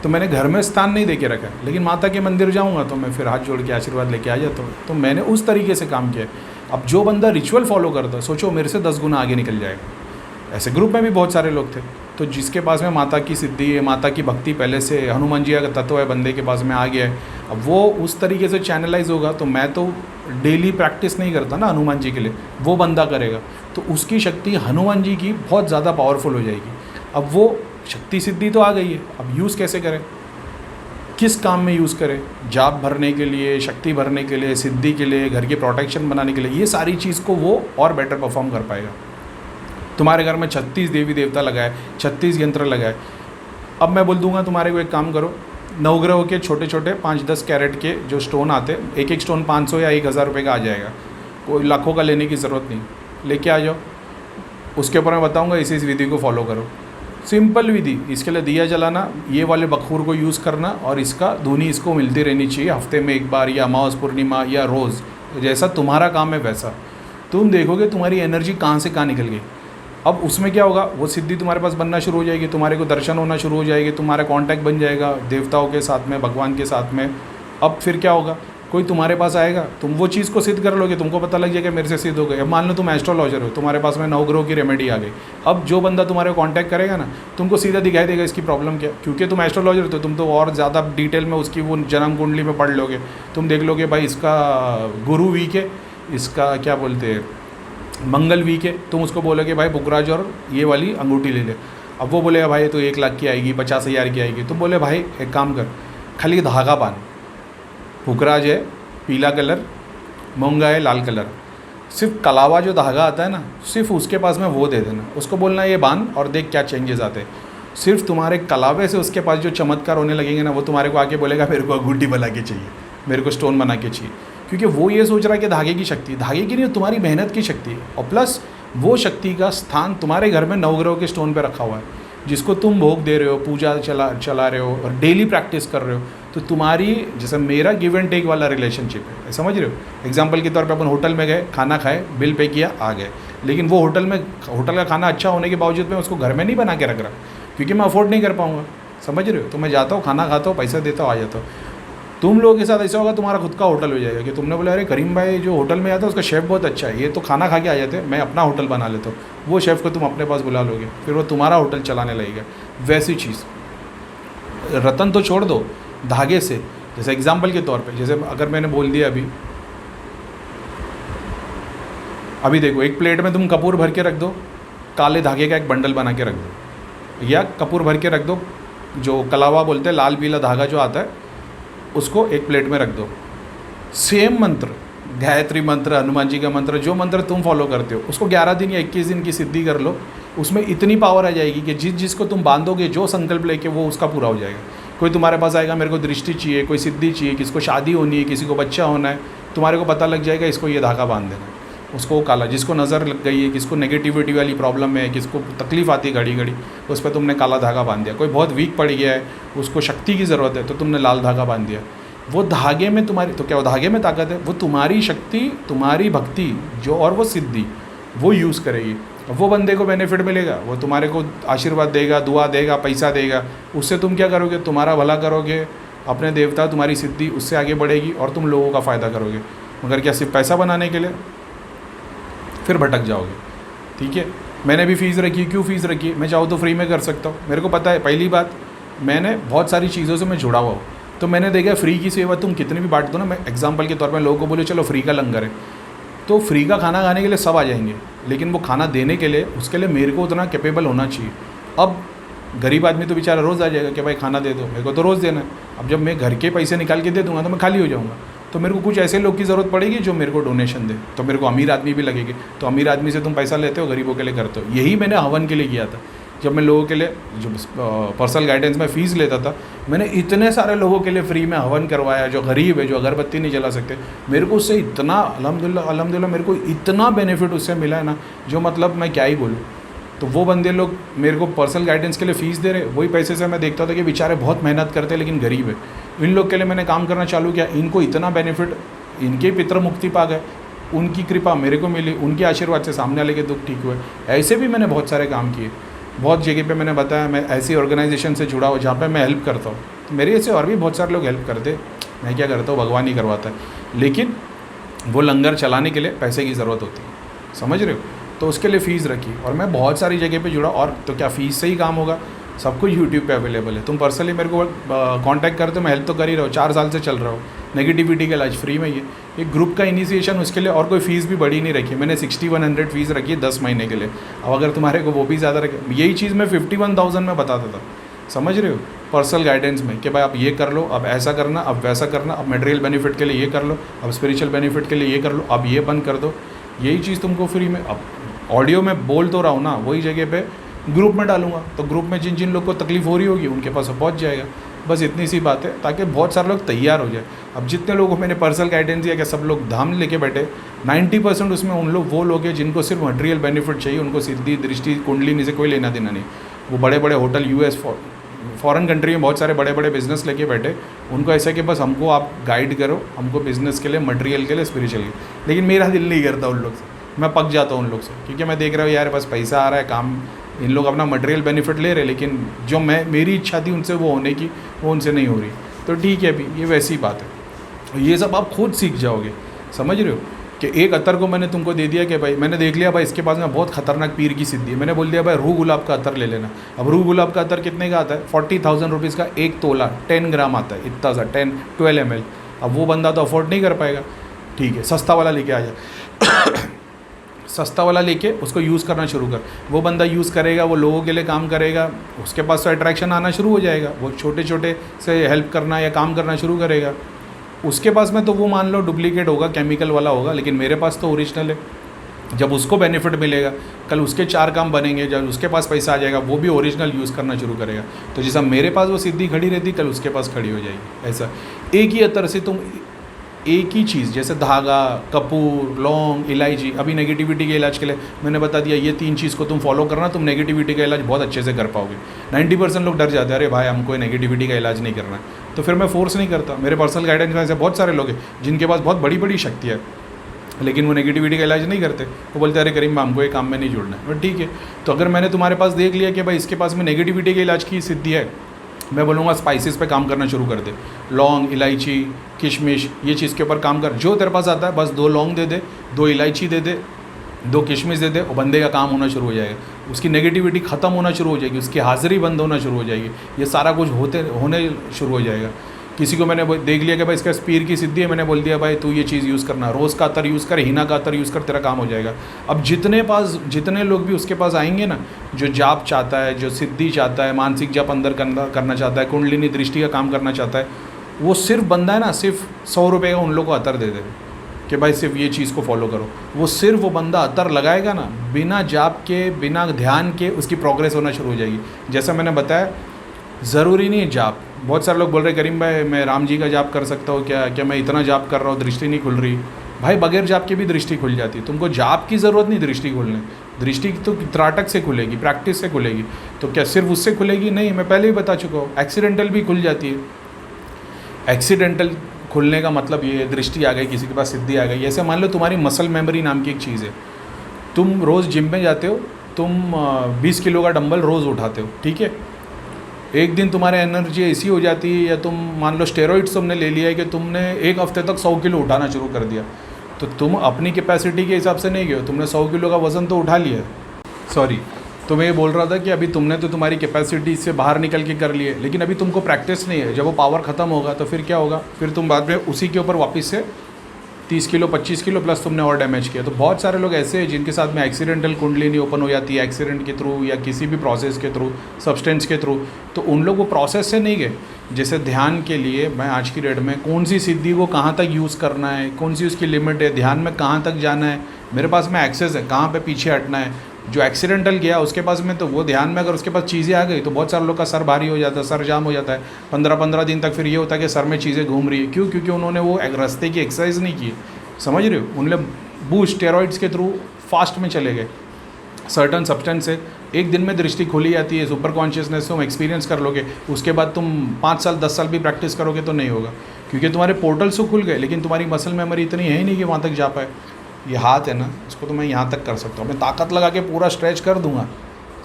मैंने घर में स्थान नहीं दे के रखा है, लेकिन माता के मंदिर जाऊंगा तो मैं फिर हाथ जोड़ के आशीर्वाद लेके आ जाता हूँ। तो मैंने उस तरीके से काम किया। अब जो बंदा रिचुअल फॉलो करता है, सोचो मेरे से 10 गुना आगे निकल जाएगा। ऐसे ग्रुप में भी बहुत सारे लोग थे, तो जिसके पास में माता की सिद्धि है, माता की भक्ति पहले से, हनुमान जी का तत्व है बंदे के पास में आ गया है, अब वो उस तरीके से चैनलाइज होगा। तो मैं तो डेली प्रैक्टिस नहीं करता ना हनुमान जी के लिए, वो बंदा करेगा, तो उसकी शक्ति हनुमान जी की बहुत ज़्यादा पावरफुल हो जाएगी। अब वो शक्ति सिद्धि तो आ गई है, अब यूज़ कैसे करें, किस काम में यूज़ करें? जाप भरने के लिए, शक्ति भरने के लिए, सिद्धि के लिए, घर की प्रोटेक्शन बनाने के लिए, ये सारी चीज़ को वो और बेटर परफॉर्म कर पाएगा। तुम्हारे घर में 36 देवी देवता लगाए, 36 यंत्र लगाए। अब मैं बोल दूंगा तुम्हारे को एक काम करो, नवग्रह के छोटे छोटे 5-10 कैरेट के जो स्टोन आते, एक एक स्टोन 500 या 1000 रुपये का आ जाएगा, कोई लाखों का लेने की ज़रूरत नहीं, लेके आ जाओ। उसके ऊपर मैं बताऊँगा इस विधि को फॉलो करो, सिंपल विधि। इसके लिए दिया जलाना, ये वाले बखूर को यूज़ करना, और इसका धुनी इसको मिलती रहनी चाहिए हफ्ते में एक बार, या अमावस पूर्णिमा, या रोज़, जैसा तुम्हारा काम है वैसा। तुम देखोगे तुम्हारी एनर्जी कहाँ से कहाँ निकल गई। अब उसमें क्या होगा, वो सिद्धि तुम्हारे पास बनना शुरू हो जाएगी, तुम्हारे को दर्शन होना शुरू हो जाएगी, तुम्हारा कांटेक्ट बन जाएगा देवताओं के साथ में, भगवान के साथ में। अब फिर क्या होगा, कोई तुम्हारे पास आएगा, तुम वो चीज़ को सिद्ध कर लोगे, तुमको पता लग जाएगा मेरे से सिद्ध हो गए। अब मान लो तुम एस्ट्रोलॉजर हो, तुम्हारे पास में नवग्रहों की रेमेडी आ गई। अब जो बंदा तुम्हारे को कांटेक्ट करेगा ना, तुमको सीधा दिखाई देगा इसकी प्रॉब्लम क्या, क्योंकि तुम एस्ट्रोलॉजर हो, तुम तो और ज़्यादा डिटेल में उसकी वो जन्म कुंडली में पढ़ लोगे। तुम देख लोगे भाई इसका गुरु वीक है, इसका क्या बोलते हैं मंगल वीक है, तुम उसको बोलोगे भाई बुकराज और ये वाली अंगूठी ले ले। अब वो बोलेगा भाई तो 1 लाख की आएगी, 50,000 की आएगी। तुम बोले भाई एक काम कर, खाली धागा बांध, बुकराज है पीला कलर, मूंगा है लाल कलर, सिर्फ कलावा जो धागा आता है ना, सिर्फ उसके पास में वो दे देना, उसको बोलना ये बांध और देख क्या चेंजेस आते हैं। सिर्फ तुम्हारे कलावे से उसके पास जो चमत्कार होने लगेंगे ना, वो तुम्हारे को आके बोलेगा मेरे को अंगूठी बना के चाहिए, मेरे को स्टोन बना के चाहिए, क्योंकि वो ये सोच रहा है कि धागे की शक्ति, धागे की नहीं, तुम्हारी मेहनत की शक्ति है। और प्लस वो शक्ति का स्थान तुम्हारे घर में नवग्रहों के स्टोन पे रखा हुआ है, जिसको तुम भोग दे रहे हो, पूजा चला रहे हो और डेली प्रैक्टिस कर रहे हो। तो तुम्हारी, जैसे मेरा गिव एंड टेक वाला रिलेशनशिप है, समझ रहे हो। एग्जाम्पल के तौर पे अपन होटल में गए, खाना खाए, बिल पे किया, आ गए, लेकिन वो होटल का खाना अच्छा होने के बावजूद मैं उसको घर में नहीं बना के रख रहा, क्योंकि मैं अफोर्ड नहीं कर पाऊँगा, समझ रहे हो। तो मैं जाता हूँ, खाना खाता हूँ, पैसा देता हूँ, आ जाता हूँ। तुम लोगों के साथ ऐसा होगा, तुम्हारा खुद का होटल हो जाएगा कि तुमने बोला अरे करीम भाई जो होटल में आता है उसका शेफ़ बहुत अच्छा है, ये तो खाना खा के आ जाते हैं, मैं अपना होटल बना लेता हूँ। वो शेफ़ को तुम अपने पास बुला लोगे, फिर वो तुम्हारा होटल चलाने लगेगा। वैसी चीज़, रतन तो छोड़ दो, धागे से, जैसे एग्जाम्पल के तौर पे, जैसे अगर मैंने बोल दिया अभी देखो, एक प्लेट में तुम कपूर भर के रख दो, काले धागे का एक बंडल बना के रख दो, या कपूर भर के रख दो, जो कलावा बोलते हैं, लाल पीला धागा जो आता है, उसको एक प्लेट में रख दो। सेम मंत्र, गायत्री मंत्र, हनुमान जी का मंत्र, जो मंत्र तुम फॉलो करते हो, उसको 11 दिन या 21 दिन की सिद्धि कर लो। उसमें इतनी पावर आ जाएगी कि जिसको तुम बांधोगे, जो संकल्प लेके, वो उसका पूरा हो जाएगा। कोई तुम्हारे पास आएगा, मेरे को दृष्टि चाहिए, कोई सिद्धि चाहिए, किसी को शादी होनी है, किसी को बच्चा होना है, तुम्हारे को पता लग जाएगा इसको ये धागा बांध देना। उसको वो काला, जिसको नज़र लग गई है, किसको नेगेटिविटी वाली प्रॉब्लम है, किसको तकलीफ़ आती है घड़ी घड़ी, उस पर तुमने काला धागा बांध दिया। कोई बहुत वीक पड़ गया है, उसको शक्ति की ज़रूरत है, तो तुमने लाल धागा बांध दिया। वो धागे में तुम्हारी, तो क्या वो धागे में ताकत है? वो तुम्हारी शक्ति, तुम्हारी भक्ति जो, और वो सिद्धि वो यूज़ करेगी। वो बंदे को बेनिफिट मिलेगा, वो तुम्हारे को आशीर्वाद देगा, दुआ देगा, पैसा देगा। उससे तुम क्या करोगे? तुम्हारा भला करोगे, अपने देवता, तुम्हारी सिद्धि उससे आगे बढ़ेगी और तुम लोगों का फ़ायदा करोगे। मगर क्या सिर्फ पैसा बनाने के लिए? फिर भटक जाओगे। ठीक है, मैंने भी फ़ीस रखी। क्यों फ़ीस रखी? मैं चाहूँ तो फ्री में कर सकता हूँ। मेरे को पता है, पहली बात, मैंने बहुत सारी चीज़ों से मैं जुड़ा हुआ हूँ, तो मैंने देखा फ्री की सेवा तुम कितनी भी बांट दो ना। मैं एग्जाम्पल के तौर पर लोगों को बोले चलो फ्री का लंगर है, तो फ्री का खाना खाने के लिए सब आ जाएंगे, लेकिन वो खाना देने के लिए, उसके लिए मेरे को उतना कैपेबल होना चाहिए। अब गरीब आदमी तो बेचारा रोज़ आ जाएगा कि भाई खाना दे दो, मेरे को तो रोज़ देना है। अब जब मैं घर के पैसे निकाल के दे दूंगा तो मैं खाली हो जाऊँगा। तो मेरे को कुछ ऐसे लोग की ज़रूरत पड़ेगी जो मेरे को डोनेशन दे, तो मेरे को अमीर आदमी भी लगेगी। तो अमीर आदमी से तुम पैसा लेते हो, गरीबों के लिए करते हो। यही मैंने हवन के लिए किया था। जब मैं लोगों के लिए जो पर्सनल गाइडेंस में फ़ीस लेता था, मैंने इतने सारे लोगों के लिए फ्री में हवन करवाया, जो गरीब है, जो अगरबत्ती नहीं जला सकते। मेरे को उससे इतना अल्हम्दुलिल्लाह मेरे को इतना बेनिफिट उससे मिला है ना, जो मतलब मैं क्या ही बोलूँ। तो वो बंदे लोग मेरे को पर्सनल गाइडेंस के लिए फ़ीस दे रहे, वही पैसे से मैं देखता था कि बेचारे बहुत मेहनत करते हैं लेकिन गरीब है। इन लोग के लिए मैंने काम करना चालू किया, इनको इतना बेनिफिट, इनके पितर मुक्ति पा गए, उनकी कृपा मेरे को मिली, उनके आशीर्वाद से सामने वाले के दुख ठीक हुए। ऐसे भी मैंने बहुत सारे काम किए। बहुत जगह पे मैंने बताया, मैं ऐसी ऑर्गेनाइजेशन से जुड़ा हूँ जहाँ पे मैं हेल्प करता हूँ। तो मेरे ऐसे और भी बहुत सारे लोग हेल्प करते, मैं क्या करता हूँ, भगवान ही करवाता है। लेकिन वो लंगर चलाने के लिए पैसे की ज़रूरत होती है, समझ रहे हो? तो उसके लिए फ़ीस रखी, और मैं बहुत सारी जगह पे जुड़ा। और तो क्या फ़ीस से ही काम होगा? सब कुछ यूट्यूब पे अवेलेबल है। तुम पर्सनली मेरे को कांटेक्ट करते हो, मैं हेल्प तो कर ही रहा हूँ, 4 साल से चल रहा हूँ। नेगेटिविटी का इलाज फ्री में ही है। एक ग्रुप का इनिशिएशन, उसके लिए और कोई फ़ीस भी बड़ी नहीं रखी। मैंने 6100 फ़ीस रखी है 10 महीने के लिए। अब अगर तुम्हारे को वो भी ज़्यादा रखे, यही चीज़ मैं 51,000 में बताता था, समझ रहे हो? पर्सनल गाइडेंस में कि भाई आप ये कर लो, अब ऐसा करना, अब वैसा करना, अब मटेरियल बेनिफिट के लिए ये कर लो, अब स्पिरिचुअल बेनिफिट के लिए ये कर लो, अब ये बंद कर दो। यही चीज़ तुमको फ्री में, अब ऑडियो में बोल तो रहा हूँ ना, वही जगह पे ग्रुप में डालूंगा, तो ग्रुप में जिन जिन लोग को तकलीफ़ हो रही होगी उनके पास पहुँच जाएगा। बस इतनी सी बात है, ताकि बहुत सारे लोग तैयार हो जाए। अब जितने लोगों को मैंने पर्सनल गाइडेंस दिया, कि सब लोग धाम लेके बैठे, 90% उसमें उन लोग, वो लोग हैं जिनको सिर्फ मटेरियल बेनिफिट चाहिए, उनको सिद्धि, दृष्टि, कुंडलिनी से कोई लेना देना नहीं। वो बड़े बड़े होटल, यूएस, फॉरेन कंट्री में बहुत सारे बड़े बड़े बिजनेस लेके बैठे, उनको ऐसा कि बस हमको आप गाइड करो, हमको बिज़नेस के लिए, मटेरियल के लिए, स्पिरिचुअल के लिए। लेकिन मेरा दिल नहीं करता उन लोग से, मैं पक जाता हूँ उन लोग से, क्योंकि मैं देख रहा हूँ यार बस पैसा आ रहा है, काम, इन लोग अपना मटेरियल बेनिफिट ले रहे, लेकिन जो मेरी इच्छा थी उनसे वो होने की, वो उनसे नहीं हो रही। तो ठीक है, अभी ये वैसी बात है। ये सब आप खुद सीख जाओगे, समझ रहे हो? कि एक अतर को मैंने तुमको दे दिया कि भाई, मैंने देख लिया भाई इसके पास में बहुत खतरनाक पीर की सिद्धि है, मैंने बोल दिया भाई रूह गुलाब का अतर ले लेना। अब रूह गुलाब का अतर कितने का आता है? 40,000 रुपीज़ का 1 तोला, 10 ग्राम आता है, इतना सा 12 ml। अब वो बंदा तो अफोर्ड नहीं कर पाएगा, ठीक है, सस्ता वाला लेके आ जाए। सस्ता वाला लेके उसको यूज़ करना शुरू कर। वो बंदा यूज़ करेगा, वो लोगों के लिए काम करेगा, उसके पास तो अट्रैक्शन आना शुरू हो जाएगा, वो छोटे छोटे से हेल्प करना या काम करना शुरू करेगा। उसके पास में तो वो मान लो डुप्लीकेट होगा, केमिकल वाला होगा, लेकिन मेरे पास तो ओरिजिनल है। जब उसको बेनिफिट मिलेगा, कल उसके 4 काम बनेंगे, जब उसके पास पैसा आ जाएगा, वो भी ओरिजिनल यूज़ करना शुरू करेगा। तो जैसा मेरे पास वो सिद्धि खड़ी रहती, कल उसके पास खड़ी हो जाएगी। ऐसा एक ही अतर से तुम एक ही चीज़, जैसे धागा, कपूर, लौंग, इलायची, अभी नेगेटिविटी के इलाज के लिए मैंने बता दिया, ये 3 चीज़ को तुम फॉलो करना, तुम नेगेटिविटी का इलाज बहुत अच्छे से कर पाओगे। 90% लोग डर जाते हैं, अरे भाई हमको नेगेटिविटी का इलाज नहीं करना है, तो फिर मैं फोर्स नहीं करता। मेरे पर्सनल गाइडेंस में ऐसे बहुत सारे लोग हैं जिनके पास बहुत बड़ी बड़ी शक्ति है, लेकिन वो नेगेटिविटी का इलाज नहीं करते। वो बोलते हैं अरे करीम हमको ये काम में नहीं जुड़ना है। ठीक है, तो अगर मैंने तुम्हारे पास देख लिया कि भाई इसके पास में नेगेटिविटी के इलाज की सिद्धि है, मैं बोलूँगा स्पाइसेस पे काम करना शुरू कर दे। लौंग, इलायची, किशमिश, ये चीज़ के ऊपर काम कर। जो तेरे पास आता है बस 2 लौंग दे दे, 2 इलायची दे दे, 2 किशमिश दे दे, और बंदे का काम होना शुरू हो जाएगा। उसकी नेगेटिविटी ख़त्म होना शुरू हो जाएगी, उसकी हाज़िरी बंद होना शुरू हो जाएगी, ये सारा कुछ होने शुरू हो जाएगा। किसी को मैंने देख लिया कि भाई इसका पीर की सिद्धि है, मैंने बोल दिया भाई तू ये चीज़ यूज़ करना, रोज़ का अतर यूज़ कर, हीना का अतर यूज़ कर, तेरा काम हो जाएगा। अब जितने लोग भी उसके पास आएंगे ना, जो जाप चाहता है, जो सिद्धि चाहता है, मानसिक जाप अंदर करना चाहता है, कुंडलिनी दृष्टि का काम करना चाहता है, वो सिर्फ बंदा है ना, सिर्फ 100 रुपये का उन लोग को अतर दे दे कि भाई सिर्फ ये चीज़ को फॉलो करो। वो सिर्फ वो बंदा अतर लगाएगा ना, बिना जाप के, बिना ध्यान के, उसकी प्रोग्रेस होना शुरू हो जाएगी। जैसा मैंने बताया, ज़रूरी नहीं है जाप। बहुत सारे लोग बोल रहे करीम भाई मैं राम जी का जाप कर सकता हूँ क्या मैं इतना जाप कर रहा हूँ, दृष्टि नहीं खुल रही। भाई बगैर जाप के भी दृष्टि खुल जाती है, तुमको जाप की ज़रूरत नहीं दृष्टि खोलने, दृष्टि तो त्राटक से खुलेगी, प्रैक्टिस से खुलेगी। तो क्या सिर्फ उससे खुलेगी? नहीं, मैं पहले ही बता चुका हूँ, एक्सीडेंटल भी खुल जाती है। एक्सीडेंटल खुलने का मतलब ये है दृष्टि आ गई, किसी के पास सिद्धि आ गई। ऐसे मान लो तुम्हारी मसल मेमोरी नाम की एक चीज़ है, तुम रोज़ जिम में जाते हो, तुम 20 किलो का डंबल रोज़ उठाते हो, ठीक है। एक दिन तुम्हारी एनर्जी ऐसी हो जाती है, या तुम मान लो स्टेरॉइड्स तुमने ले लिया है कि तुमने एक हफ्ते तक 100 किलो उठाना शुरू कर दिया, तो तुम अपनी कैपेसिटी के हिसाब से नहीं गए हो, तुमने 100 किलो का वज़न तो उठा लिया है। सॉरी, तो मैं ये बोल रहा था कि अभी तुमने तो तुम्हारी कैपेसिटी से बाहर निकल के कर लिए, लेकिन अभी तुमको प्रैक्टिस नहीं है। जब वो पावर ख़त्म होगा तो फिर क्या होगा, फिर तुम बाद में उसी के ऊपर वापस से 30 किलो 25 किलो प्लस तुमने और डैमेज किया। तो बहुत सारे लोग ऐसे हैं जिनके साथ में एक्सीडेंटल कुंडलिनी ओपन हो जाती है, एक्सीडेंट के थ्रू या किसी भी प्रोसेस के थ्रू, सब्सटेंस के थ्रू। तो उन लोग वो प्रोसेस से नहीं गए। जैसे ध्यान के लिए मैं आज की डेट में कौन सी सिद्धि को कहाँ तक यूज़ करना है, कौन सी उसकी लिमिट है, ध्यान में कहाँ तक जाना है, मेरे पास में एक्सेस है, कहाँ पे पीछे हटना है। जो एक्सीडेंटल गया उसके पास में, तो वो ध्यान में अगर उसके पास चीज़ें आ गई तो बहुत सारे लोग का सर भारी हो जाता है, सर जाम हो जाता है। 15-15 दिन तक फिर ये होता है कि सर में चीज़ें घूम रही है। क्यों? क्योंकि उन्होंने वो रास्ते की एक्सरसाइज नहीं की, समझ रहे हो। उन्होंने बूस्ट स्टेरॉइड्स के थ्रू फास्ट में चले गए। सर्टन सब्सटेंस से एक दिन में दृष्टि खोली जाती है, सुपर कॉन्शियसनेस तुम एक्सपीरियंस कर लोगे, उसके बाद तुम 5 साल 10 साल भी प्रैक्टिस करोगे तो नहीं होगा, क्योंकि तुम्हारे पोर्टल्स तो खुल गए, लेकिन तुम्हारी मसल मेमोरी इतनी है ही नहीं कि वहाँ तक जा पाए। ये हाथ है ना, इसको तो मैं यहाँ तक कर सकता हूँ, मैं ताकत लगा के पूरा स्ट्रेच कर दूंगा,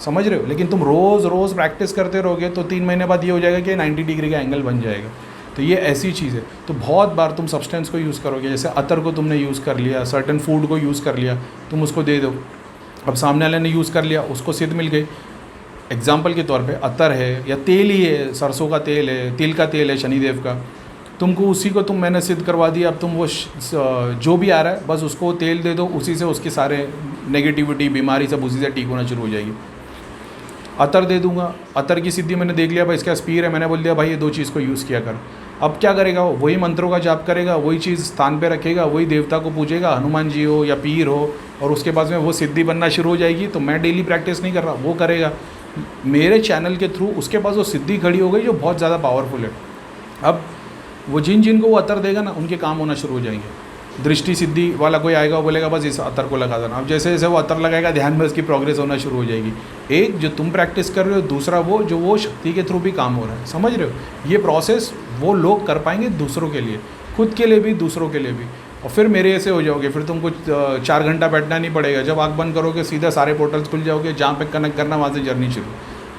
समझ रहे हो। लेकिन तुम रोज़ प्रैक्टिस करते रहोगे तो 3 महीने बाद ये हो जाएगा कि 90 डिग्री का एंगल बन जाएगा। तो ये ऐसी चीज़ है। तो बहुत बार तुम सब्सटेंस को यूज़ करोगे, जैसे अतर को तुमने यूज़ कर लिया, सर्टन फूड को यूज़ कर लिया, तुम उसको दे दो, अब सामने वाले ने यूज़ कर लिया, उसको सिद्ध मिल गई। एग्जाम्पल के तौर पे अतर है या तेल ही है, सरसों का तेल है, तिल का तेल है शनिदेव का, तुमको उसी को मैंने सिद्ध करवा दिया। अब तुम वो जो भी आ रहा है बस उसको तेल दे दो, उसी से उसके सारे नेगेटिविटी बीमारी सब उसी से ठीक होना शुरू हो जाएगी। अतर दे दूंगा, अतर की सिद्धि मैंने देख लिया भाई इसका स्पीर है, मैंने बोल दिया भाई ये 2 चीज़ को यूज़ किया कर। अब क्या करेगा वो, वही मंत्रों का जाप करेगा, वही चीज़ स्थान पे रखेगा, वही देवता को पूजेगा, हनुमान जी हो या पीर हो, और उसके बाद में वो सिद्धि बनना शुरू हो जाएगी। तो मैं डेली प्रैक्टिस नहीं कर रहा, वो करेगा मेरे चैनल के थ्रू, उसके पास वो सिद्धि खड़ी हो गई जो बहुत ज़्यादा पावरफुल है। अब वो जिन को वो अतर देगा ना, उनके काम होना शुरू हो जाएंगे। दृष्टि सिद्धि वाला कोई आएगा, वो बोलेगा बस इस अतर को लगा देना। अब जैसे जैसे वो अतर लगाएगा ध्यान में उसकी प्रोग्रेस होना शुरू हो जाएगी। एक जो तुम प्रैक्टिस कर रहे हो, दूसरा वो जो वो शक्ति के थ्रू भी काम हो रहा है, समझ रहे हो। ये प्रोसेस वो लोग कर पाएंगे दूसरों के लिए, खुद के लिए भी, दूसरों के लिए भी। और फिर मेरे ऐसे हो जाओगे, फिर तुमको 4 घंटा बैठना नहीं पड़ेगा, जब आँख बंद करोगे सीधा सारे पोर्टल्स खुल जाओगे, जहाँ पे कनेक्ट करना वहाँ से जर्नी शुरू,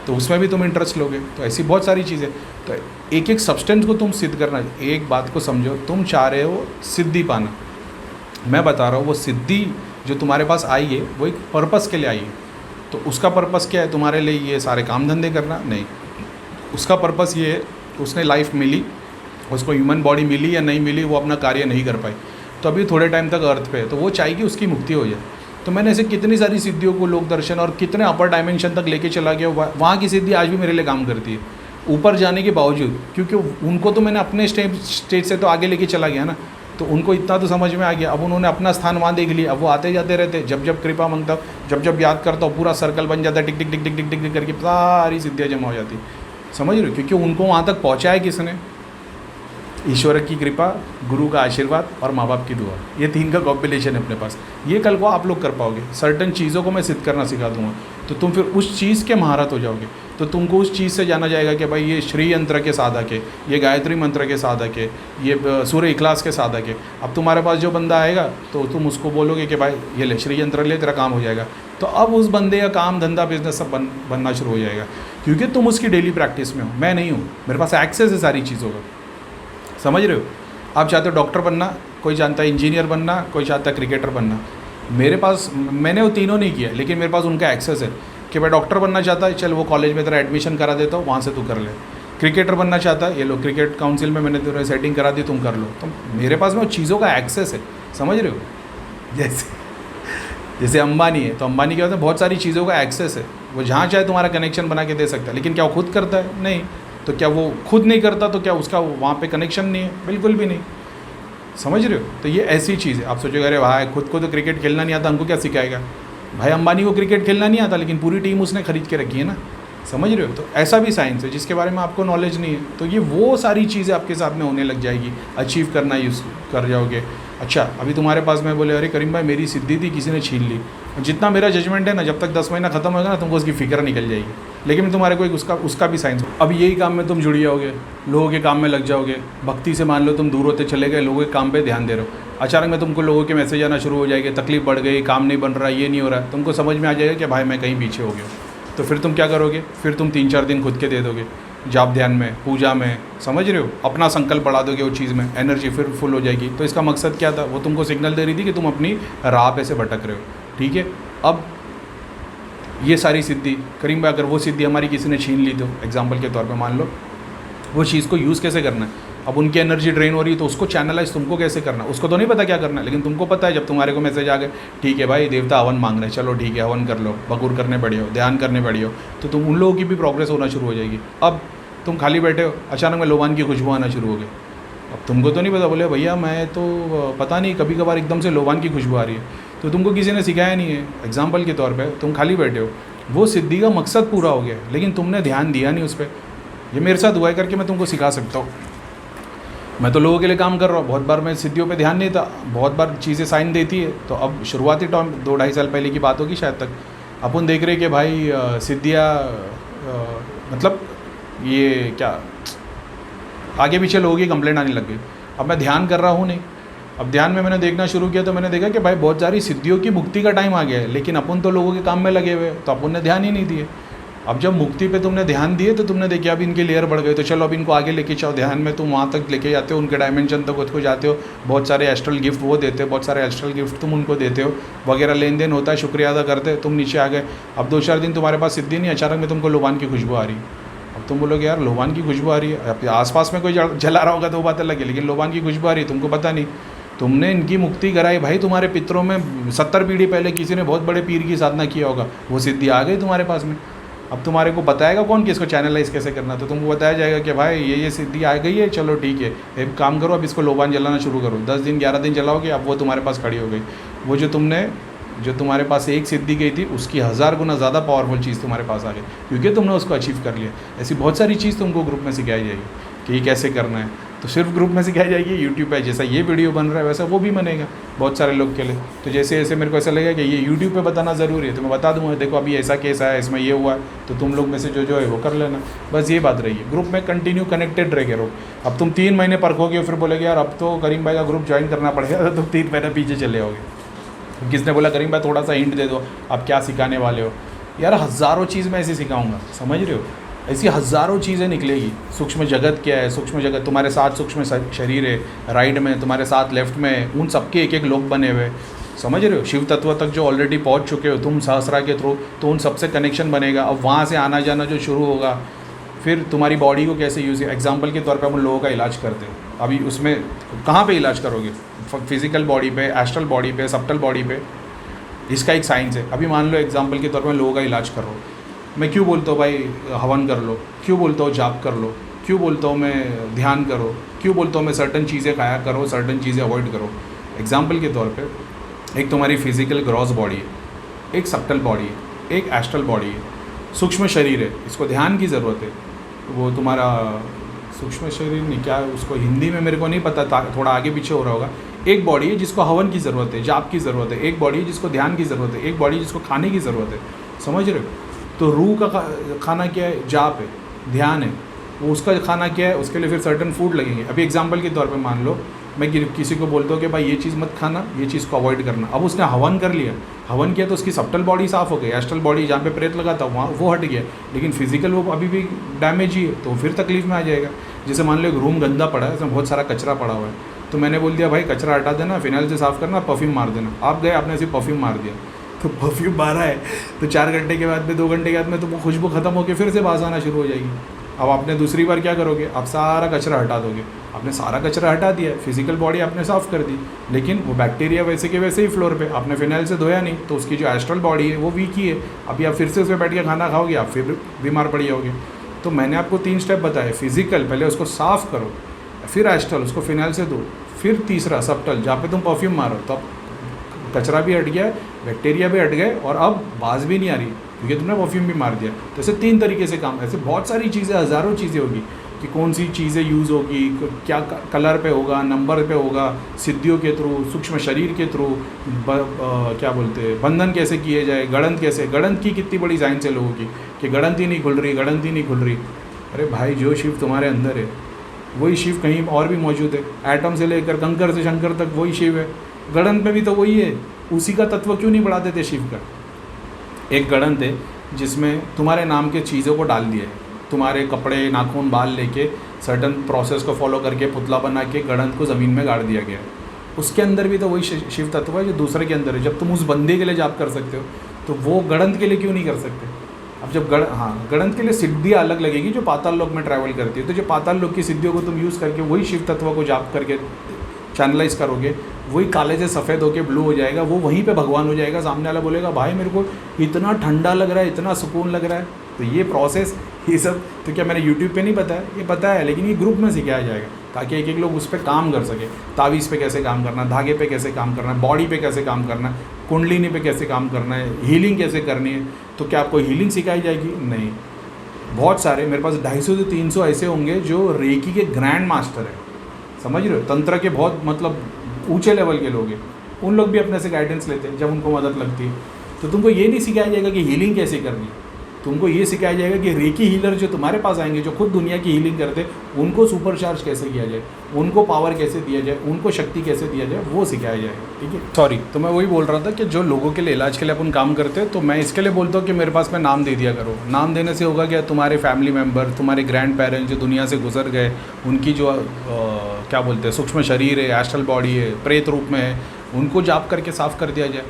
तो उसमें भी तुम इंटरेस्ट लोगे। तो ऐसी बहुत सारी चीज़ें, तो एक एक सब्सटेंस को तुम सिद्ध करना। एक बात को समझो, तुम चाह रहे हो सिद्धि पाना, मैं बता रहा हूँ वो सिद्धि जो तुम्हारे पास आई है वो एक पर्पस के लिए आई है। तो उसका पर्पस क्या है तुम्हारे लिए, ये सारे काम धंधे करना नहीं। उसका पर्पस ये है, उसने लाइफ मिली, उसको ह्यूमन बॉडी मिली या नहीं मिली, वो अपना कार्य नहीं कर पाई, तो अभी थोड़े टाइम तक अर्थ पे है, तो वो चाहेगी उसकी मुक्ति हो जाए। तो मैंने ऐसे कितनी सारी सिद्धियों को, लोक दर्शन और कितने अपर डायमेंशन तक लेके चला गया, वहाँ की सिद्धि आज भी मेरे लिए काम करती है ऊपर जाने के बावजूद, क्योंकि उनको तो मैंने अपने स्टेज से तो आगे लेके चला गया ना, तो उनको इतना तो समझ में आ गया। अब उन्होंने अपना स्थान वहाँ देख लिया, अब वो आते जाते रहते, जब जब कृपा मांगता हूँ, जब जब याद करता हूँ, पूरा सर्कल बन जाता है, टिक टिक टिक टिक टिक टिक टिक करके सारी सिद्धियाँ जमा हो जाती, समझ रहे हो। क्योंकि उनको वहाँ तक पहुँचाया किसने, ईश्वर की कृपा, गुरु का आशीर्वाद और माँ बाप की दुआ, ये 3 का कॉम्बिनेशन है अपने पास। ये कल को आप लोग कर पाओगे। सर्टन चीज़ों को मैं सिद्ध करना सिखा दूंगा, तो तुम फिर उस चीज़ के महारत हो जाओगे। तो तुमको उस चीज़ से जाना जाएगा कि भाई ये श्री यंत्र के साधक है, ये गायत्री मंत्र के साधक है, ये सूर्य इखलास के साधक है। अब तुम्हारे पास जो बंदा आएगा तो तुम उसको बोलोगे कि भाई ये ले श्री यंत्र ले, तेरा काम हो जाएगा। तो अब उस बंदे का काम धंधा बिजनेस सब बनना शुरू हो जाएगा, क्योंकि तुम उसकी डेली प्रैक्टिस में हो। मैं नहीं हूँ, मेरे पास एक्सेस है सारी चीज़ों का, समझ रहे हो। आप चाहते हो डॉक्टर बनना, कोई चाहता है इंजीनियर बनना, कोई चाहता है क्रिकेटर बनना। मेरे पास, मैंने वो तीनों नहीं किया, लेकिन मेरे पास उनका एक्सेस है कि भाई डॉक्टर बनना चाहता है, चल वो कॉलेज में तेरा एडमिशन करा देता हूँ, वहाँ से तू कर ले। क्रिकेटर बनना चाहता है, ये लो क्रिकेट काउंसिल में मैंने तेरा सेटिंग करा दी, तुम कर लो। तो मेरे पास में वो चीज़ों का एक्सेस है, समझ रहे हो। जैसे अंबानी है, तो अंबानी क्या होता है, बहुत सारी चीज़ों का एक्सेस है, वो जहाँ चाहे तुम्हारा कनेक्शन बना के दे सकता है। लेकिन क्या वो खुद करता है? नहीं। तो क्या वो खुद नहीं करता तो क्या उसका वहाँ पे कनेक्शन नहीं है? बिल्कुल भी नहीं, समझ रहे हो। तो ये ऐसी चीज़ है। आप सोचोगे अरे भाई खुद को तो क्रिकेट खेलना नहीं आता, हमको क्या सिखाएगा। भाई अंबानी को क्रिकेट खेलना नहीं आता, लेकिन पूरी टीम उसने खरीद के रखी है ना, समझ रहे हो? तो ऐसा भी साइंस है जिसके बारे में आपको नॉलेज नहीं है, तो ये वो सारी चीज़ें आपके साथ में होने लग जाएगी, अचीव करना यूज़ कर जाओगे। अच्छा, अभी तुम्हारे पास में बोले अरे करीम भाई मेरी सिद्धि थी किसी ने छीन ली, जितना मेरा जजमेंट है ना, जब तक 10 महीना खत्म होगा ना तुमको उसकी फिक्र निकल जाएगी, लेकिन तुम्हारे को एक उसका भी साइंस हो। अब यही काम में तुम जुड़ जाओगे, लोगों के काम में लग जाओगे, भक्ति से मान लो तुम दूर होते चले गए, लोगों के काम पे ध्यान दे रहे हो, अचानक में तुमको लोगों के मैसेज आना शुरू हो जाएंगे, तकलीफ बढ़ गई, काम नहीं बन रहा, ये नहीं हो रहा, तुमको समझ में आ जाएगा कि भाई मैं कहीं पीछे हो गया। तो फिर तुम क्या करोगे? फिर तुम 3-4 दिन खुद के दे दोगे जाप ध्यान में, पूजा में, समझ रहे हो, अपना संकल्प बढ़ा दोगे उस चीज़ में, एनर्जी फिर फुल हो जाएगी। तो इसका मकसद क्या था? वो तुमको सिग्नल दे रही थी कि तुम अपनी राह पे से भटक रहे हो। ठीक है, अब ये सारी सिद्धि करीम भाई, अगर वो सिद्धि हमारी किसी ने छीन ली तो एग्जाम्पल के तौर पर मान लो, वो चीज़ को यूज़ कैसे करना है? अब उनकी एनर्जी ड्रेन हो रही है तो उसको चैनलाइज तुमको कैसे करना है? उसको तो नहीं पता क्या करना है, लेकिन तुमको पता है। जब तुम्हारे को मैसेज आ गए, ठीक है भाई देवता हवन मांग रहे हैं, चलो ठीक है हवन कर लो, बकुर करने पड़ी हो, ध्यान करने पड़ी हो, तो तुम उन लोगों की भी प्रोग्रेस होना शुरू हो जाएगी। अब तुम खाली बैठे हो, अचानक में लोबान की खुशबू आना शुरू हो गई। अब तुमको तो नहीं पता, बोले भैया मैं तो पता नहीं, कभी कभार एकदम से लोबान की खुशबू आ रही है, तो तुमको किसी ने सिखाया नहीं है। एग्जाम्पल के तौर पर तुम खाली बैठे हो, वो सिद्धि का मकसद पूरा हो गया, लेकिन तुमने ध्यान दिया नहीं उस पर। ये मेरे साथ हुआ है करके मैं तुमको सिखा सकता हूँ। मैं तो लोगों के लिए काम कर रहा हूँ, बहुत बार मैं सिद्धियों पे ध्यान नहीं था, बहुत बार चीज़ें साइन देती है। तो अब शुरुआती टाइम 2-2.5 साल पहले की बात होगी शायद तक, अपन देख रहे कि भाई सिद्धियाँ मतलब ये क्या, आगे पीछे लोगों की कंप्लेंट आने लग गई। अब मैं ध्यान कर रहा हूँ नहीं, अब ध्यान में मैंने देखना शुरू किया तो मैंने देखा कि भाई बहुत सारी सिद्धियों की मुक्ति का टाइम आ गया है, लेकिन अपन तो लोगों के काम में लगे हुए, तो अपन ने ध्यान ही नहीं दिए। अब जब मुक्ति पे तुमने ध्यान दिए तो तुमने देखा अब इनके लेयर बढ़ गए, तो चलो अब इनको आगे लेके जाओ ध्यान में, तुम वहाँ तक लेके जाते हो, उनके डायमेंशन तक खुद को जाते हो, बहुत सारे एस्ट्रल गिफ्ट वो देते हो, बहुत सारे एस्ट्रल गिफ्ट तुम उनको देते हो, वगैरह लेन देन होता है, शुक्रिया अदा करते, तुम नीचे आ गए। अब 2-4 दिन तुम्हारे पास सिद्धि नहीं, अचानक में तुमको लोबान की खुशबू आ रही है। अब तुम बोलोगे यार लोबान की खुशबू आ रही है, अब आसपास में कोई जला रहा होगा तो वो बात अलग है, लेकिन लोबान की खुशबू आ रही है, तुमको पता नहीं, तुमने इनकी मुक्ति कराई। भाई तुम्हारे पितरों में 70 पीढ़ी पहले किसी ने बहुत बड़े पीर की साधना किया होगा, वो सिद्धि आ गई तुम्हारे पास में। अब तुम्हारे को बताएगा कौन कि इसको चैनलाइज कैसे करना, तो तुमको बताया जाएगा कि भाई ये सिद्धि आ गई है, चलो ठीक है एक काम करो, अब इसको लोबान जलाना शुरू करो, 10 दिन 11 दिन जलाओगे, अब वो तुम्हारे पास खड़ी हो गई। वो जो तुम्हारे पास एक सिद्धि गई थी उसकी 1000 गुना ज़्यादा पावरफुल चीज़ तुम्हारे पास आ गई, क्योंकि तुमने उसको अचीव कर लिया। ऐसी बहुत सारी चीज़ तुमको ग्रुप में सिखाई जाएगी कि ये कैसे करना है, तो सिर्फ ग्रुप में सिखाई जाएगी। यूट्यूब पे जैसा ये वीडियो बन रहा है वैसा वो भी बनेगा बहुत सारे लोग के लिए। तो जैसे जैसे मेरे को ऐसा लगेगा कि ये यूट्यूब पे बताना ज़रूरी है, तो मैं बता दूँगा देखो अभी ऐसा केस आया, इसमें ये हुआ, तो तुम लोग में से जो है वो कर लेना। बस ये बात रही है, ग्रुप में कंटिन्यू कनेक्टेड रह करो। अब तुम 3 महीने परखोगे फिर बोलोगे यार अब तो करीम भाई का ग्रुप ज्वाइन करना पड़ेगा, तो तुम 3 महीने पीछे चले आओगे। किसने बोला करीम भाई थोड़ा सा हिंट दे दो, आप क्या सिखाने वाले हो? यार हज़ारों चीज़ मैं ऐसे सिखाऊंगा, समझ रहे हो, ऐसी हज़ारों चीज़ें निकलेगी। सूक्ष्म जगत क्या है, सूक्ष्म जगत तुम्हारे साथ सूक्ष्म शरीर है, राइट में तुम्हारे साथ लेफ्ट में, उन सबके एक एक लोग बने हुए, समझ रहे हो। शिव तत्व तक जो ऑलरेडी पहुंच चुके हो तुम सहस्रा के थ्रू, तो उन सबसे कनेक्शन बनेगा। अब वहाँ से आना जाना जो शुरू होगा, फिर तुम्हारी बॉडी को कैसे यूज़, एग्जाम्पल के तौर पर हम लोगों का इलाज करते हैं, अभी उसमें कहाँ पर इलाज करोगे? फिजिकल बॉडी पे, एस्ट्रल बॉडी पे, सब्टल बॉडी पे, इसका एक साइंस है। अभी मान लो एग्जाम्पल के तौर पर लोगों का इलाज कर रहा हूँ, मैं क्यों बोलता हूँ भाई हवन कर लो, क्यों बोलता हूँ जाप कर लो, क्यों बोलता हूँ मैं ध्यान करो, क्यों बोलता हूँ मैं सर्टन चीज़ें खाया करो, सर्टन चीज़ें अवॉइड करो। एग्जाम्पल के तौर पे एक तुम्हारी फिजिकल ग्रॉस बॉडी है, एक सब्टल बॉडी है, एक एस्ट्रल बॉडी है, सूक्ष्म शरीर है, इसको ध्यान की ज़रूरत है। वो तुम्हारा सूक्ष्म शरीर नहीं, क्या उसको हिंदी में मेरे को नहीं पता, थोड़ा आगे पीछे हो रहा होगा। एक बॉडी है जिसको हवन की ज़रूरत है, जाप की ज़रूरत है, एक बॉडी है जिसको ध्यान की ज़रूरत है, एक बॉडी जिसको खाने की ज़रूरत है, समझ रहे हो। तो रूह का खाना क्या है? जाप है, ध्यान है। वो उसका खाना क्या है? उसके लिए फिर सर्टन फूड लगेंगे। अभी एग्जांपल के तौर पे मान लो मैं किसी को बोलता हूँ कि भाई ये चीज़ मत खाना, ये चीज़ को अवॉइड करना। अब उसने हवन कर लिया, हवन किया तो उसकी सब्टल बॉडी साफ़ हो गई, एस्ट्रल बॉडी जहाँ पे प्रेत लगा था वहाँ वो हट गया, लेकिन फिजिकल वो अभी भी डैमेज ही है, तो फिर तकलीफ में आ जाएगा। जैसे मान लो एक रूम गंदा पड़ा है, उसमें बहुत सारा कचरा पड़ा हुआ है, तो मैंने बोल दिया भाई कचरा हटा देना, फिनाइल से साफ़ करना, परफ्यूम मार देना। आप गए, आपने सिर्फ परफ्यूम मार दिया, तो परफ्यूम मारा है तो 4 घंटे के बाद में, 2 घंटे के बाद में तो वो खुशबू ख़त्म होकर फिर से बास आना शुरू हो जाएगी। अब आपने दूसरी बार क्या करोगे? आप सारा कचरा हटा दोगे। आपने सारा कचरा हटा दिया, फिजिकल बॉडी आपने साफ़ कर दी, लेकिन वो बैक्टीरिया वैसे के वैसे ही फ्लोर पे, आपने फिनाइल से धोया नहीं, तो उसकी जो एस्ट्रल बॉडी है वो वीक ही है। अभी आप फिर से उसमें बैठ के खाना खाओगे, आप फिर बीमार पड़ जाओगे। तो मैंने आपको 3 स्टेप बताए, फिजिकल पहले उसको साफ़ करो, फिर एस्ट्रल उसको फिनाइल से धो, फिर तीसरा सब्टल जहाँ पे तुम परफ्यूम मारो, तो कचरा भी हट गया, बैक्टीरिया भी हट गए और अब बाज भी नहीं आ रही क्योंकि तुमने परफ्यूम भी मार दिया। तो ऐसे 3 तरीके से काम, ऐसे बहुत सारी चीज़ें, हज़ारों चीज़ें होगी कि कौन सी चीज़ें यूज़ होगी, क्या कलर पे होगा, नंबर पे होगा, सिद्धियों के थ्रू, सूक्ष्म शरीर के थ्रू, क्या बोलते हैं, बंधन कैसे किए जाए, गड़ंत कैसे, गड़ंत की कितनी बड़ी साइंस है लोगों की कि गड़ंत ही नहीं खुल रही, गड़ंत ही नहीं खुल रही। अरे भाई, जो शिव तुम्हारे अंदर है वही शिव कहीं और भी मौजूद है। एटम से लेकर कंकर से शंकर तक वही शिव है। गड़ंत में भी तो वही है, उसी का तत्व क्यों नहीं बढ़ा देते शिव का। एक गड़ंत है जिसमें तुम्हारे नाम के चीज़ों को डाल दिया है, तुम्हारे कपड़े, नाखून, बाल लेके सर्टन प्रोसेस को फॉलो करके पुतला बना के गड़ंत को ज़मीन में गाड़ दिया गया है। उसके अंदर भी तो वही शिव तत्व है जो दूसरे के अंदर है। जब तुम उस बंदे के लिए जाप कर सकते हो तो वो गड़ंत के लिए क्यों नहीं कर सकते। अब जब गड़ंत के लिए सिद्धियाँ अलग लगेगी जो पाताल लोक में ट्रैवल करती है, तो जो पाताल लोक की सिद्धियों को तुम यूज़ करके वही शिव तत्व को जाप करके चैनलाइज करोगे, वही काले से सफ़ेद होके ब्लू हो जाएगा, वो वहीं पे भगवान हो जाएगा। सामने वाला बोलेगा भाई मेरे को इतना ठंडा लग रहा है, इतना सुकून लग रहा है। तो ये प्रोसेस, ये सब तो क्या मैंने यूट्यूब पे नहीं बताया, ये पता है, लेकिन ये ग्रुप में सिखाया जाएगा ताकि एक एक लोग उस पर काम कर सके। तावीज़ पे कैसे काम करना, धागे पे कैसे काम करना है, बॉडी पे कैसे काम करना है, कुंडलिनी पे कैसे काम करना है, हीलिंग कैसे करनी है। तो क्या आपको हीलिंग सिखाई जाएगी? नहीं। बहुत सारे, मेरे पास 250 से 300 ऐसे होंगे जो रेकी के ग्रैंड मास्टर है, समझ रहे हो, तंत्र के बहुत मतलब ऊंचे लेवल के लोग हैं। उन लोग भी अपने से गाइडेंस लेते हैं जब उनको मदद लगती है। तो तुमको ये नहीं सिखाया जाएगा कि हीलिंग कैसे करनी है, तुमको ये सिखाया जाएगा कि रेकी हीलर जो तुम्हारे पास आएंगे, जो खुद दुनिया की हीलिंग करते हैं, उनको सुपर चार्ज कैसे किया जाए, उनको पावर कैसे दिया जाए, उनको शक्ति कैसे दिया जाए, वो सिखाया जाएगा। ठीक है, सॉरी। तो मैं वही बोल रहा था कि जो लोगों के लिए इलाज के लिए अपन काम करते हैं, तो मैं इसके लिए बोलता हूँ कि मेरे पास में नाम दे दिया करो। नाम देने से होगा क्या, तुम्हारे फैमिली मेम्बर, तुम्हारे ग्रैंड पेरेंट्स जो दुनिया से गुजर गए, उनकी जो क्या बोलते हैं सूक्ष्म शरीर है, एस्ट्रल बॉडी है, प्रेत रूप में है, उनको जाप करके साफ़ कर दिया जाए।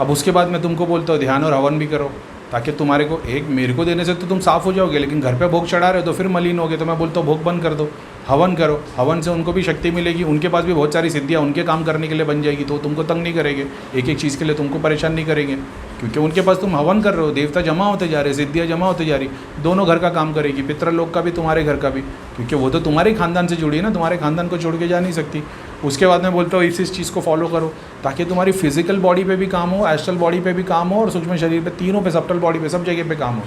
अब उसके बाद मैं तुमको बोलता हूँ ध्यान और हवन भी करो, ताकि तुम्हारे को एक मेरे को देने से तो तुम साफ़ हो जाओगे, लेकिन घर पे भोग चढ़ा रहे हो तो फिर मलिन होगे। तो मैं बोलता हूँ भोग बंद कर दो, हवन करो। हवन से उनको भी शक्ति मिलेगी, उनके पास भी बहुत सारी सिद्धियाँ उनके काम करने के लिए बन जाएगी, तो तुमको तंग नहीं करेंगे, एक एक चीज़ के लिए तुमको परेशान नहीं करेंगे, क्योंकि उनके पास तुम हवन कर रहे हो, देवता जमा होते जा रहे, सिद्धियाँ जमा होते जा रही, दोनों घर का काम करेगी, पितृलोक का भी, तुम्हारे घर का भी, क्योंकि वो तो तुम्हारे खानदान से जुड़ी है ना, तुम्हारे खानदान को छोड़ के जा नहीं सकती। उसके बाद मैं बोलता हूँ इस चीज़ को फॉलो करो ताकि तुम्हारी फिजिकल बॉडी पे भी काम हो, एस्ट्रल बॉडी पे भी काम हो और सूक्ष्म शरीर पे, तीनों पे, सब्टल बॉडी पे, सब जगह पे काम हो,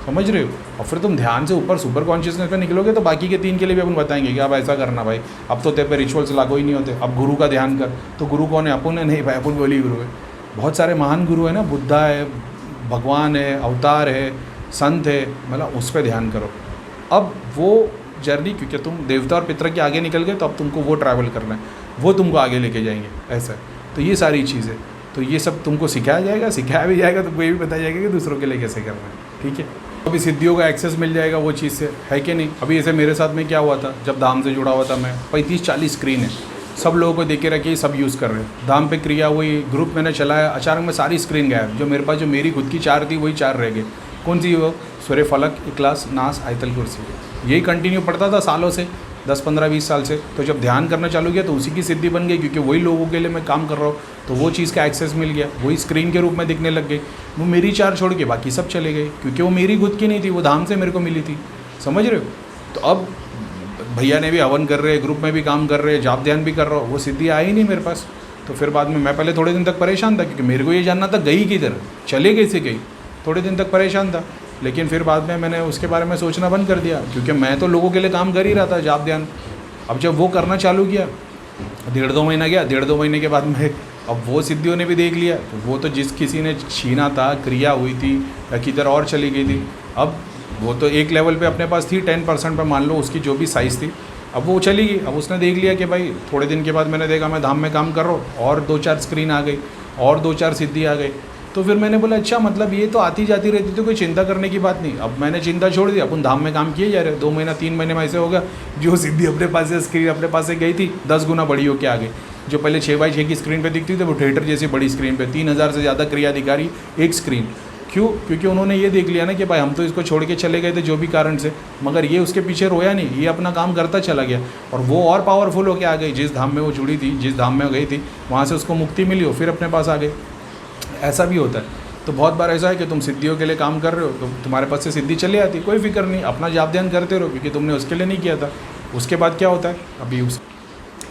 समझ रहे हो। और फिर तुम ध्यान से ऊपर सुपर कॉन्शियसनेस पे निकलोगे तो बाकी के 3 के लिए भी अपन बताएंगे कि अब ऐसा करना भाई, अब तो तेरे पे रिचुअल्स लागू ही नहीं होते, अब गुरु का ध्यान कर। तो गुरु कौन है? अपन है नहीं भाई, अपन बोली गुरु है। बहुत सारे महान गुरु है ना, बुद्धा है, भगवान है, अवतार है, संत है, मतलब उस पर ध्यान करो। अब वो जर्नी, क्योंकि तुम देवता और पितर के आगे निकल गए तो अब तुमको वो ट्रैवल करना है, वो तुमको आगे लेके जाएंगे, ऐसा है। तो ये सारी चीज़ें, तो ये सब तुमको सिखाया जाएगा, सिखाया भी जाएगा, तुमको ये भी बताया जाएगा कि दूसरों के लिए कैसे करना है। ठीक है, अभी सिद्धियों का एक्सेस मिल जाएगा वो चीज़ से, है कि नहीं। अभी ऐसे मेरे साथ में क्या हुआ था, जब धाम से जुड़ा हुआ था मैं, 35-40 स्क्रीन है, सब लोगों को देख के रखे, सब यूज़ कर रहे हैं। धाम पे क्रिया हुई, ग्रुप मैंने चलाया, अचानक में सारी स्क्रीन गायब। जो मेरे पास, जो मेरी खुद की 4 थी, वही 4 रह गए। कौन सी? वो सूर्य फलक, इखलास, नास, आयतल कुर्सी, यही कंटिन्यू पढ़ता था सालों से, 10, 15, 20 साल से। तो जब ध्यान करना चालू किया तो उसी की सिद्धि बन गई, क्योंकि वही लोगों के लिए मैं काम कर रहा हूँ, तो वो चीज़ का एक्सेस मिल गया, वही स्क्रीन के रूप में दिखने लग गई। वो मेरी 4 छोड़ के बाकी सब चले गए, क्योंकि वो मेरी खुद की नहीं थी, वो धाम से मेरे को मिली थी, समझ रहे हो। तो अब भैया ने भी हवन कर रहे, ग्रुप में भी काम कर रहे, जाप ध्यान भी कर रहा हूँ, वो सिद्धि आई नहीं मेरे पास। तो फिर बाद में मैं पहले थोड़े दिन तक परेशान था, क्योंकि मेरे को ये जानना था गई किधर, चले गई से गई, थोड़े दिन तक परेशान था। लेकिन फिर बाद में मैंने उसके बारे में सोचना बंद कर दिया, क्योंकि मैं तो लोगों के लिए काम कर ही रहा था, जाप ध्यान। अब जब वो करना चालू किया, 1.5-2 महीना गया, 1.5-2 महीने के बाद में अब वो सिद्धियों ने भी देख लिया, तो वो तो जिस किसी ने छीना था, क्रिया हुई थी या किधर और चली गई थी, अब वो तो एक लेवल पे अपने पास थी, 10% पे मान लो उसकी जो भी साइज़ थी, अब वो चली गई। अब उसने देख लिया कि भाई, थोड़े दिन के बाद मैंने देखा मैं धाम में काम कर रहा हूँ, और 2-4 स्क्रीन आ गई, और 2-4 सिद्धि आ गई। तो फिर मैंने बोला अच्छा, मतलब ये तो आती जाती रहती, तो कोई चिंता करने की बात नहीं। अब मैंने चिंता छोड़ दी, अपन धाम में काम किए जा रहे। 2 महीना 3 महीने में ऐसे होगा, जो सिद्धि अपने पास से, स्क्रीन अपने पास से गई थी, 10 गुना बड़ी होकर आ गई। जो पहले 6x6 की स्क्रीन पे दिखती थी, वो थिएटर जैसी बड़ी स्क्रीन पे 3000 से ज़्यादा क्रिया दिखा रही एक स्क्रीन। क्यों? क्योंकि उन्होंने ये देख लिया ना कि भाई हम तो इसको छोड़ के चले गए थे जो भी कारण से, मगर ये उसके पीछे रोया नहीं, ये अपना काम करता चला गया, और वो और पावरफुल होकर आ गई। जिस धाम में वो जुड़ी थी, जिस धाम में गई थी, वहाँ से उसको मुक्ति मिली, हो फिर अपने पास आ गई। ऐसा भी होता है। तो बहुत बार ऐसा है कि तुम सिद्धियों के लिए काम कर रहे हो, तो तुम्हारे पास से सिद्धि चली आती, कोई फिक्र नहीं, अपना जाप ध्यान करते रहो, क्योंकि तुमने उसके लिए नहीं किया था। उसके बाद क्या होता है, अभी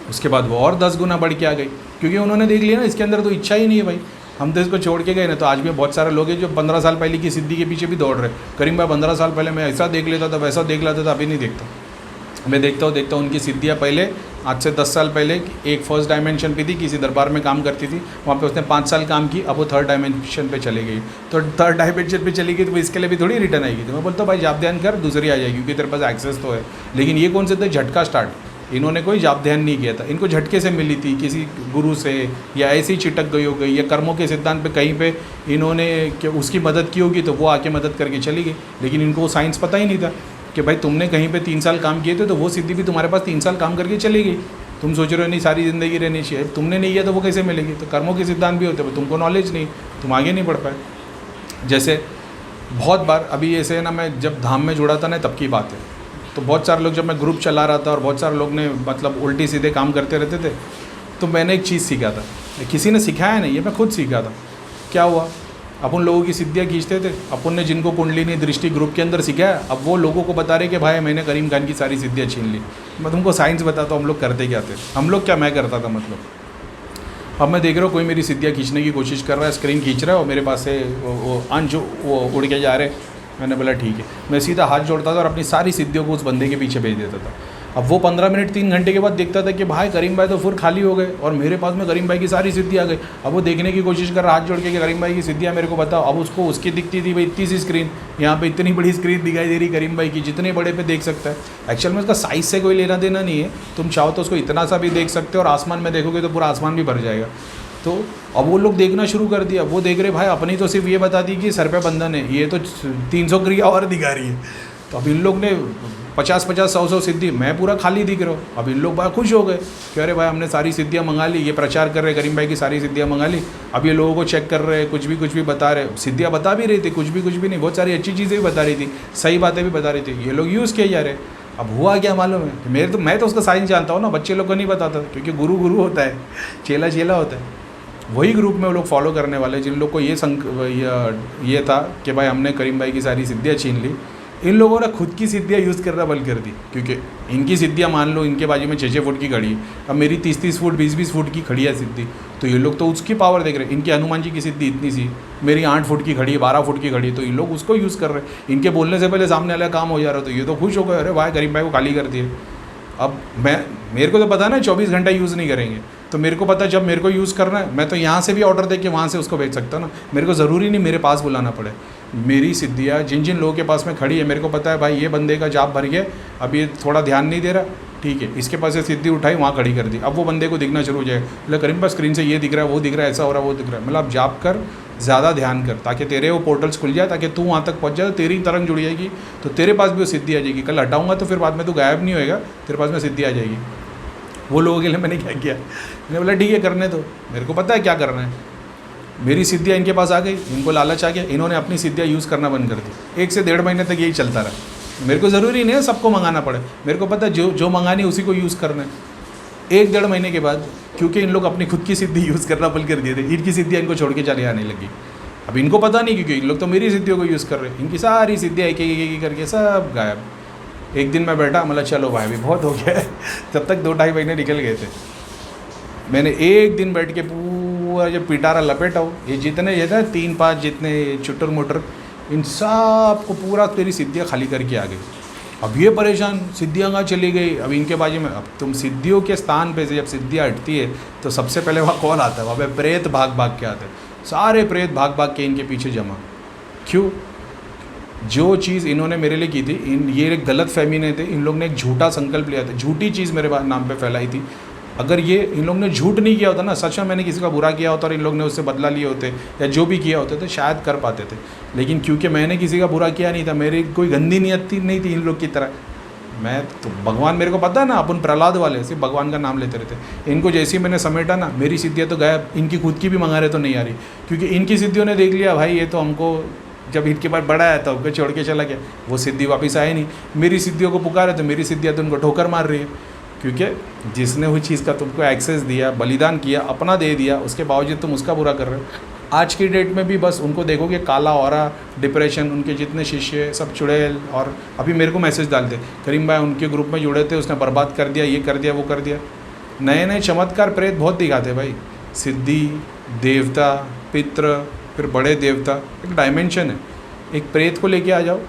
उसके बाद वो और 10 गुना बढ़ के आ गई, क्योंकि उन्होंने देख लिया ना इसके अंदर तो इच्छा ही नहीं है भाई, हम तो इसको छोड़ के गए ना। तो आज भी बहुत सारे लोग हैं जो 15 साल पहले की सिद्धि के पीछे भी दौड़ रहे। करीम भाई 15 साल पहले मैं ऐसा देख लेता था, वैसा देख लेता था, अभी नहीं देखता। मैं देखता हूँ उनकी सिद्धियाँ पहले आज से 10 साल पहले एक फर्स्ट डायमेंशन पे थी, किसी दरबार में काम करती थी, वहाँ पे उसने 5 साल काम की, अब वो थर्ड डायमेंशन पे चली गई। तो थर्ड डायमेंशन पे चली गई तो वो इसके लिए भी थोड़ी रिटर्न आएगी। तो मैं बोलता हूँ भाई जाप ध्यान कर, दूसरी आ जाएगी, क्योंकि तेरे पास एक्सेस तो है। लेकिन ये कौन से थे, झटका स्टार्ट। इन्होंने कोई जाप ध्यान नहीं किया था, इनको झटके से मिली थी किसी गुरु से, या ऐसे ही चिटक गई हो गई, या कर्मों के सिद्धांत पे कहीं पे इन्होंने उसकी मदद की होगी तो वो आके मदद करके चली गई। लेकिन इनको वो साइंस पता ही नहीं था कि भाई तुमने कहीं पे 3 साल काम किए थे तो वो सिद्धि भी तुम्हारे पास 3 साल काम करके चली गई। तुम सोच रहे हो नहीं सारी ज़िंदगी रहनी चाहिए, तुमने नहीं किया तो वो कैसे मिलेगी। तो कर्मों के सिद्धांत भी होते हैं, तुमको नॉलेज नहीं, तुम आगे नहीं बढ़ पाए। जैसे बहुत बार अभी ऐसे ना, मैं जब धाम में जुड़ा था ना तब की बात है, तो बहुत सारे लोग, जब मैं ग्रुप चला रहा था और बहुत सारे लोग ने मतलब उल्टी सीधे काम करते रहते थे, तो मैंने एक चीज़ सीखा था, किसी ने सिखाया नहीं, ये मैं खुद सीखा था। क्या हुआ, अपन लोगों की सिद्धियाँ खींचते थे, अपन ने जिनको कुंडलिनी दृष्टि ग्रुप के अंदर सिखाया, अब वो लोगों को बता रहे कि भाई मैंने करीम खान की सारी सिद्धियाँ छीन ली। मैं तुमको साइंस बताता हूँ हम लोग करते क्या थे, हम लोग क्या, मैं करता था मतलब। अब मैं देख रहा हूँ कोई मेरी सिद्धियाँ खींचने की कोशिश कर रहा है, स्क्रीन खींच रहा है और मेरे पास से वो अंश वो उड़ के जा रहे। मैंने बोला ठीक है, मैं सीधा हाथ जोड़ता था और अपनी सारी सिद्धियों को उस बंदे के पीछे भेज देता था। अब वो 15 मिनट 3 घंटे के बाद देखता था कि भाई करीम भाई तो फिर खाली हो गए और मेरे पास में करीम भाई की सारी सिद्धि आ गई। अब वो देखने की कोशिश कर रहा हाथ जोड़ के कि करीम भाई की सिद्धियाँ मेरे को बताओ। अब उसको उसकी दिखती थी भाई इतनी सी स्क्रीन, यहाँ पे इतनी बड़ी स्क्रीन दिखाई दे रही करीम भाई की, जितने बड़े पे देख सकता है। एक्चुअल में उसका साइज़ से कोई लेना देना नहीं है, तुम चाहो तो उसको इतना सा भी देख सकते हो और आसमान में देखोगे तो पूरा आसमान भी भर जाएगा। तो अब वो लोग देखना शुरू कर दिया, वो देख रहे भाई अपनी तो सिर्फ ये बता दी कि सर पे बंधन है, ये तो 300 क्रिया और दिखा रही है। तो अब इन लोग ने 50-50 100-100 सिद्धि, मैं पूरा खाली दिख रहा हूँ। अब इन लोग बड़ा खुश हो गए कि अरे भाई हमने सारी सिद्धियाँ मंगा ली, ये प्रचार कर रहे करीम भाई की सारी सिद्धियाँ मंगा ली। अब ये लोगों को चेक कर रहे हैं, कुछ भी बता रहे, सिद्धियाँ बता भी रही थी, कुछ भी नहीं, बहुत सारी अच्छी चीज़ें भी बता रही थी, सही बातें भी बता रही थी, ये लोग यूज़ किए जा रहे। अब हुआ क्या मालूम है, मैं तो उसका साइंस जानता हूँ ना, बच्चे लोग को नहीं बताता, क्योंकि गुरु गुरु होता है, चेला चेला होता है। वही ग्रुप में वो लोग फॉलो करने वाले जिन लोग को ये था कि भाई हमने करीम भाई की सारी सिद्धियाँ छीन ली, इन लोगों ने खुद की सिद्धियाँ यूज़ करना बंद कर दी। क्योंकि इनकी सिद्धियाँ मान लो इनके बाजू में 6-6 फुट की खड़ी है, अब मेरी 30-30 फुट 20-20 फुट की खड़ी है सिद्धि, तो ये लोग तो उसकी पावर देख रहे हैं। इनकी हनुमान जी की सिद्धि इतनी सी, मेरी 8 फुट की खड़ी है, 12 फुट की खड़ी है, तो ये लोग उसको यूज़ कर रहे हैं। इनके बोलने से पहले सामने वाला काम हो जा रहा है, तो ये तो खुश हो गए, अरे भाई करीम भाई को खाली कर दिए। अब मेरे को तो पता ना 24 घंटा यूज़ नहीं करेंगे, तो मेरे को पता जब मेरे को यूज़ करना है मैं तो यहाँ से भी ऑर्डर दे के वहाँ से उसको भेज सकता हूँ ना। मेरे को ज़रूरी नहीं मेरे पास बुलाना पड़े। मेरी सिद्धियाँ जिन जिन लोगों के पास में खड़ी है, मेरे को पता है भाई ये बंदे का जाप भर गया, अब ये थोड़ा ध्यान नहीं दे रहा, ठीक है, इसके पास से सिद्धि उठाई वहाँ खड़ी कर दी, अब वो बंदे को दिखना शुरू हो जाएगा, मतलब करीम पास स्क्रीन से ये दिख रहा है, वो दिख रहा है, ऐसा हो रहा है, वो दिख रहा है। मतलब आप जाप कर, ज़्यादा ध्यान कर, ताकि तेरे वो पोर्टल्स खुल जाए, ताकि तू वहाँ तक पहुँच जाए, तेरी तरंग जुड़ जाएगी, तो तेरे पास भी वो सिद्धि आ जाएगी। कल हटाऊँगा तो फिर बाद में तू गायब नहीं होएगा, तेरे पास में सिद्धि आ जाएगी। वो लोगों के लिए मैंने क्या किया, मैंने बोला ठीक है करने दो, मेरे को पता है क्या करना है। मेरी सिद्धियाँ इनके पास आ गई, इनको लालच आ गया, इन्होंने अपनी सिद्धियाँ यूज़ करना बंद कर दी। 1 से 1.5 महीने तक यही चलता रहा। मेरे को ज़रूरी नहीं है सबको मंगाना पड़े, मेरे को पता है जो मंगानी उसी को यूज़ करना है। 1-1.5 महीने के बाद, क्योंकि इन लोग अपनी खुद की सिद्धि यूज़ करना बंद कर दिए थे, इनकी सिद्धियाँ इनको छोड़ के चले आने लगी। अब इनको पता नहीं, क्योंकि इन लोग तो मेरी सिद्धियों को यूज़ कर रहे हैं, इनकी सारी सिद्धियाँ एक करके सब गायब। एक दिन मैं बैठा, मतलब चलो भाई भी बहुत हो गया है, तब तक 2-2.5 महीने निकल गए थे। मैंने एक दिन बैठ के पूरा जब पिटारा लपेटा हो, ये जितने 3-5 जितने चुटर मुटर, इन सब को पूरा तेरी सिद्धियाँ खाली करके आ गई। अब ये परेशान, सिद्धियाँ कहाँ चली गई, अब इनके बाजू में। अब तुम सिद्धियों के स्थान पे से जब सिद्धियाँ हटती है तो सबसे पहले वहाँ कौन आता है, वहाँ पे प्रेत भाग भाग के आते हैं, सारे प्रेत भाग भाग के इनके पीछे जमा। क्यों? जो चीज़ इन्होंने मेरे लिए की थी, ये एक गलत फहमी ने थे, इन लोग ने एक झूठा संकल्प लिया था, झूठी चीज़ मेरे नाम पे फैलाई थी। अगर ये इन लोग ने झूठ नहीं किया होता ना, सच में मैंने किसी का बुरा किया होता और इन लोग ने उससे बदला लिए होते या जो भी किया होते तो शायद कर पाते थे। लेकिन क्योंकि मैंने किसी का बुरा किया नहीं था, मेरी कोई गंदी नीयत नहीं थी इन लोग की तरह। मैं तो भगवान, मेरे को पता है ना, अपन प्रहलाद वाले सिर्फ भगवान का नाम लेते रहते। इनको जैसे ही मैंने समेटा ना, मेरी सिद्धियाँ तो गायब, इनकी खुद की भी मंगा रहे तो नहीं आ रही, क्योंकि इनकी सिद्धियों ने देख लिया भाई ये तो हमको जब इनके बाद बड़ा आया था उनको छोड़ के चला गया, वो सिद्धि वापस आए नहीं। मेरी सिद्धियों को पुकारे तो मेरी सिद्धियाँ तो उनको ठोकर मार रही है, क्योंकि जिसने हुई चीज़ का तुमको एक्सेस दिया, बलिदान किया, अपना दे दिया, उसके बावजूद तुम उसका बुरा कर रहे हो। आज की डेट में भी बस उनको देखोगे काला औरा, डिप्रेशन, उनके जितने शिष्य सब चुड़ैल। और अभी मेरे को मैसेज डालते, करीम भाई उनके ग्रुप में जुड़े थे, उसने बर्बाद कर दिया, ये कर दिया, वो कर दिया। नए नए चमत्कार प्रेत बहुत दिखाते भाई, सिद्धि, देवता, पितृ, फिर बड़े देवता, एक डायमेंशन है। एक प्रेत को लेके आ जाओ,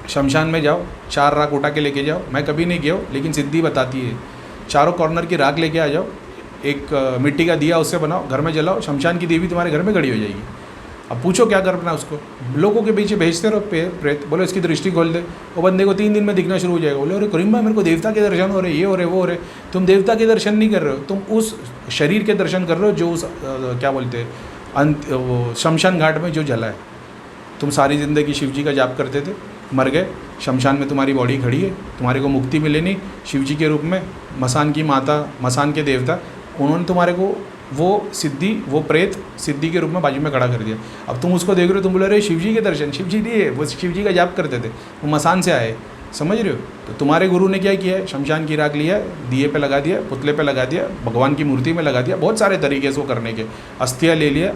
शमशान में जाओ, 4 राख उठा के लेके जाओ, मैं कभी नहीं गया हूँ लेकिन सिद्धि बताती है। चारों कॉर्नर की राख लेके आ जाओ, एक मिट्टी का दिया उससे बनाओ, घर में जलाओ, शमशान की देवी तुम्हारे घर में खड़ी हो जाएगी। अब पूछो क्या करना है उसको, लोगों के पीछे भेजते रहो प्रेत, बोलो इसकी दृष्टि खोल दे, वो बंदे को 3 दिन में दिखना शुरू हो जाएगा। बोले अरे करीम भाई मेरे को देवता के दर्शन हो रहे, ये हो रहे, वो हो रहे। तुम देवता के दर्शन नहीं कर रहे हो, तुम उस शरीर के दर्शन कर रहे हो जो उस क्या बोलते हैं वो शमशान घाट में जो जला है। तुम सारी ज़िंदगी शिव जी का जाप करते थे, मर गए, शमशान में तुम्हारी बॉडी खड़ी है, तुम्हारे को मुक्ति मिले नहीं, शिव जी के रूप में मसान की माता, मसान के देवता, उन्होंने तुम्हारे को वो सिद्धि, वो प्रेत सिद्धि के रूप में बाजू में खड़ा कर दिया। अब तुम उसको देख रहे हो, तुम बोले अरे शिव जी के दर्शन, शिव जी नहीं है, वो शिव जी का जाप करते थे, वो मसान से आए, समझ रहे हो। तो तुम्हारे गुरु ने क्या किया है, शमशान की राख लिया, दिए पे लगा दिया, पुतले पे लगा दिया, भगवान की मूर्ति में लगा दिया, बहुत सारे तरीके से वो करने के। अस्थियाँ ले लिया,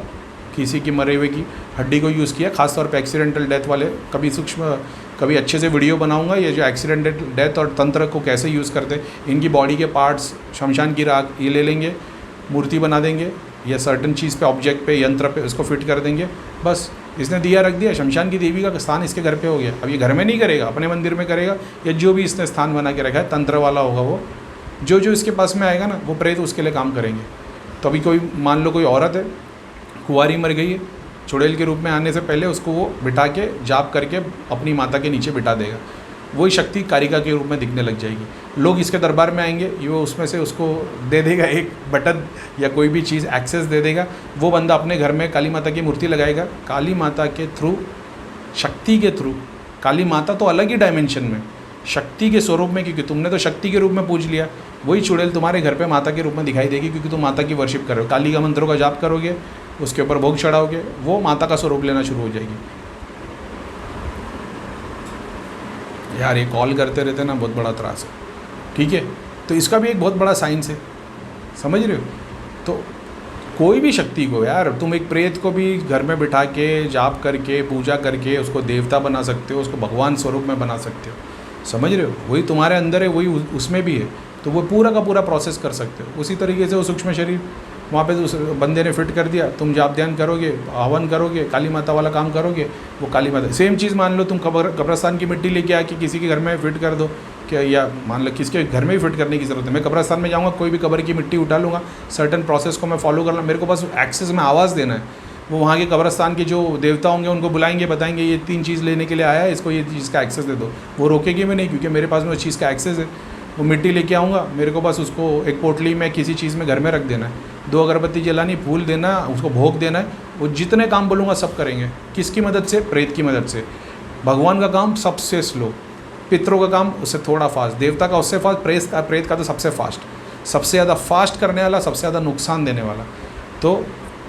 किसी की मरे हुए की हड्डी को यूज़ किया, खासतौर पे एक्सीडेंटल डेथ वाले, कभी सूक्ष्म कभी अच्छे से वीडियो बनाऊंगा ये जो एक्सीडेंटल डेथ और तंत्र को कैसे यूज़ करते हैं। इनकी बॉडी के पार्ट्स, शमशान की राख ये ले लेंगे, मूर्ति बना देंगे या सर्टन चीज़ पे, ऑब्जेक्ट पे, यंत्र पे उसको फिट कर देंगे, बस इसने दिया रख दिया, शमशान की देवी का स्थान इसके घर पे हो गया। अब ये घर में नहीं करेगा, अपने मंदिर में करेगा, या जो भी इसने स्थान बना के रखा है तंत्र वाला होगा वो, जो जो इसके पास में आएगा ना वो प्रेत उसके लिए काम करेंगे। तो अभी कोई मान लो कोई औरत है, कुंवारी मर गई है, चुड़ैल के रूप में आने से पहले उसको वो बिठा के जाप करके अपनी माता के नीचे बिठा देगा, वही शक्ति कारिका के रूप में दिखने लग जाएगी। लोग इसके दरबार में आएंगे, ये उसमें से उसको दे देगा एक बटन या कोई भी चीज़ एक्सेस दे देगा, वो बंदा अपने घर में काली माता की मूर्ति लगाएगा, काली माता के थ्रू, शक्ति के थ्रू। काली माता तो अलग ही डायमेंशन में, शक्ति के स्वरूप में, क्योंकि तुमने तो शक्ति के रूप में पूज लिया, वही चुड़ैल तुम्हारे घर पे माता के रूप में दिखाई देगी, क्योंकि तुम माता की वर्शिप कर रहे हो। काली का मंत्रों का जाप करोगे, उसके ऊपर भोग चढ़ाओगे, वो माता का स्वरूप लेना शुरू हो जाएगी। यार ये कॉल करते रहते ना, बहुत बड़ा त्रास है, ठीक है। तो इसका भी एक बहुत बड़ा साइंस है, समझ रहे हो। तो कोई भी शक्ति को यार, तुम एक प्रेत को भी घर में बिठा के जाप करके पूजा करके उसको देवता बना सकते हो, उसको भगवान स्वरूप में बना सकते हो, समझ रहे हो। वही तुम्हारे अंदर है, वही उसमें भी है, तो वो पूरा का पूरा प्रोसेस कर सकते हो। उसी तरीके से वो सूक्ष्म शरीर वहाँ पे उस बंदे ने फिट कर दिया, तुम जाप ध्यान करोगे, हवन करोगे, काली माता वाला काम करोगे, वो काली माता। सेम चीज़ मान लो तुम कब्रस्तान की मिट्टी लेके आके किसी के घर में फिट कर दो, क्या, या मान लो किसके घर में भी फिट करने की ज़रूरत है। मैं कब्रस्तान में जाऊँगा, कोई भी कब्र की मिट्टी उठा लूँगा, सर्टन प्रोसेस को मैं फॉलो कर लूँ, मेरे को बस एक्सेस में आवाज़ देना है। वो वहाँ के कब्रस्तान के जो देवता होंगे उनको बुलाएंगे, बताएंगे ये 3 चीज़ लेने के लिए आया है, इसको ये चीज़ का एक्सेस दे दो। वो रोकेगी भी नहीं, क्योंकि मेरे पास में उस चीज़ का एक्सेस है। वो मिट्टी लेके आऊँगा, मेरे को बस उसको एक पोटली में किसी चीज़ में घर में रख देना है, 2 अगरबत्ती जलानी, फूल देना, उसको भोग देना है। वो जितने काम बोलूँगा सब करेंगे। किसकी मदद से? प्रेत की मदद से। भगवान का काम सबसे स्लो, पितरों का काम उससे थोड़ा फास्ट, देवता का उससे फास्ट, प्रेत का तो सबसे फास्ट, सबसे ज़्यादा फास्ट करने वाला, सबसे ज़्यादा नुकसान देने वाला। तो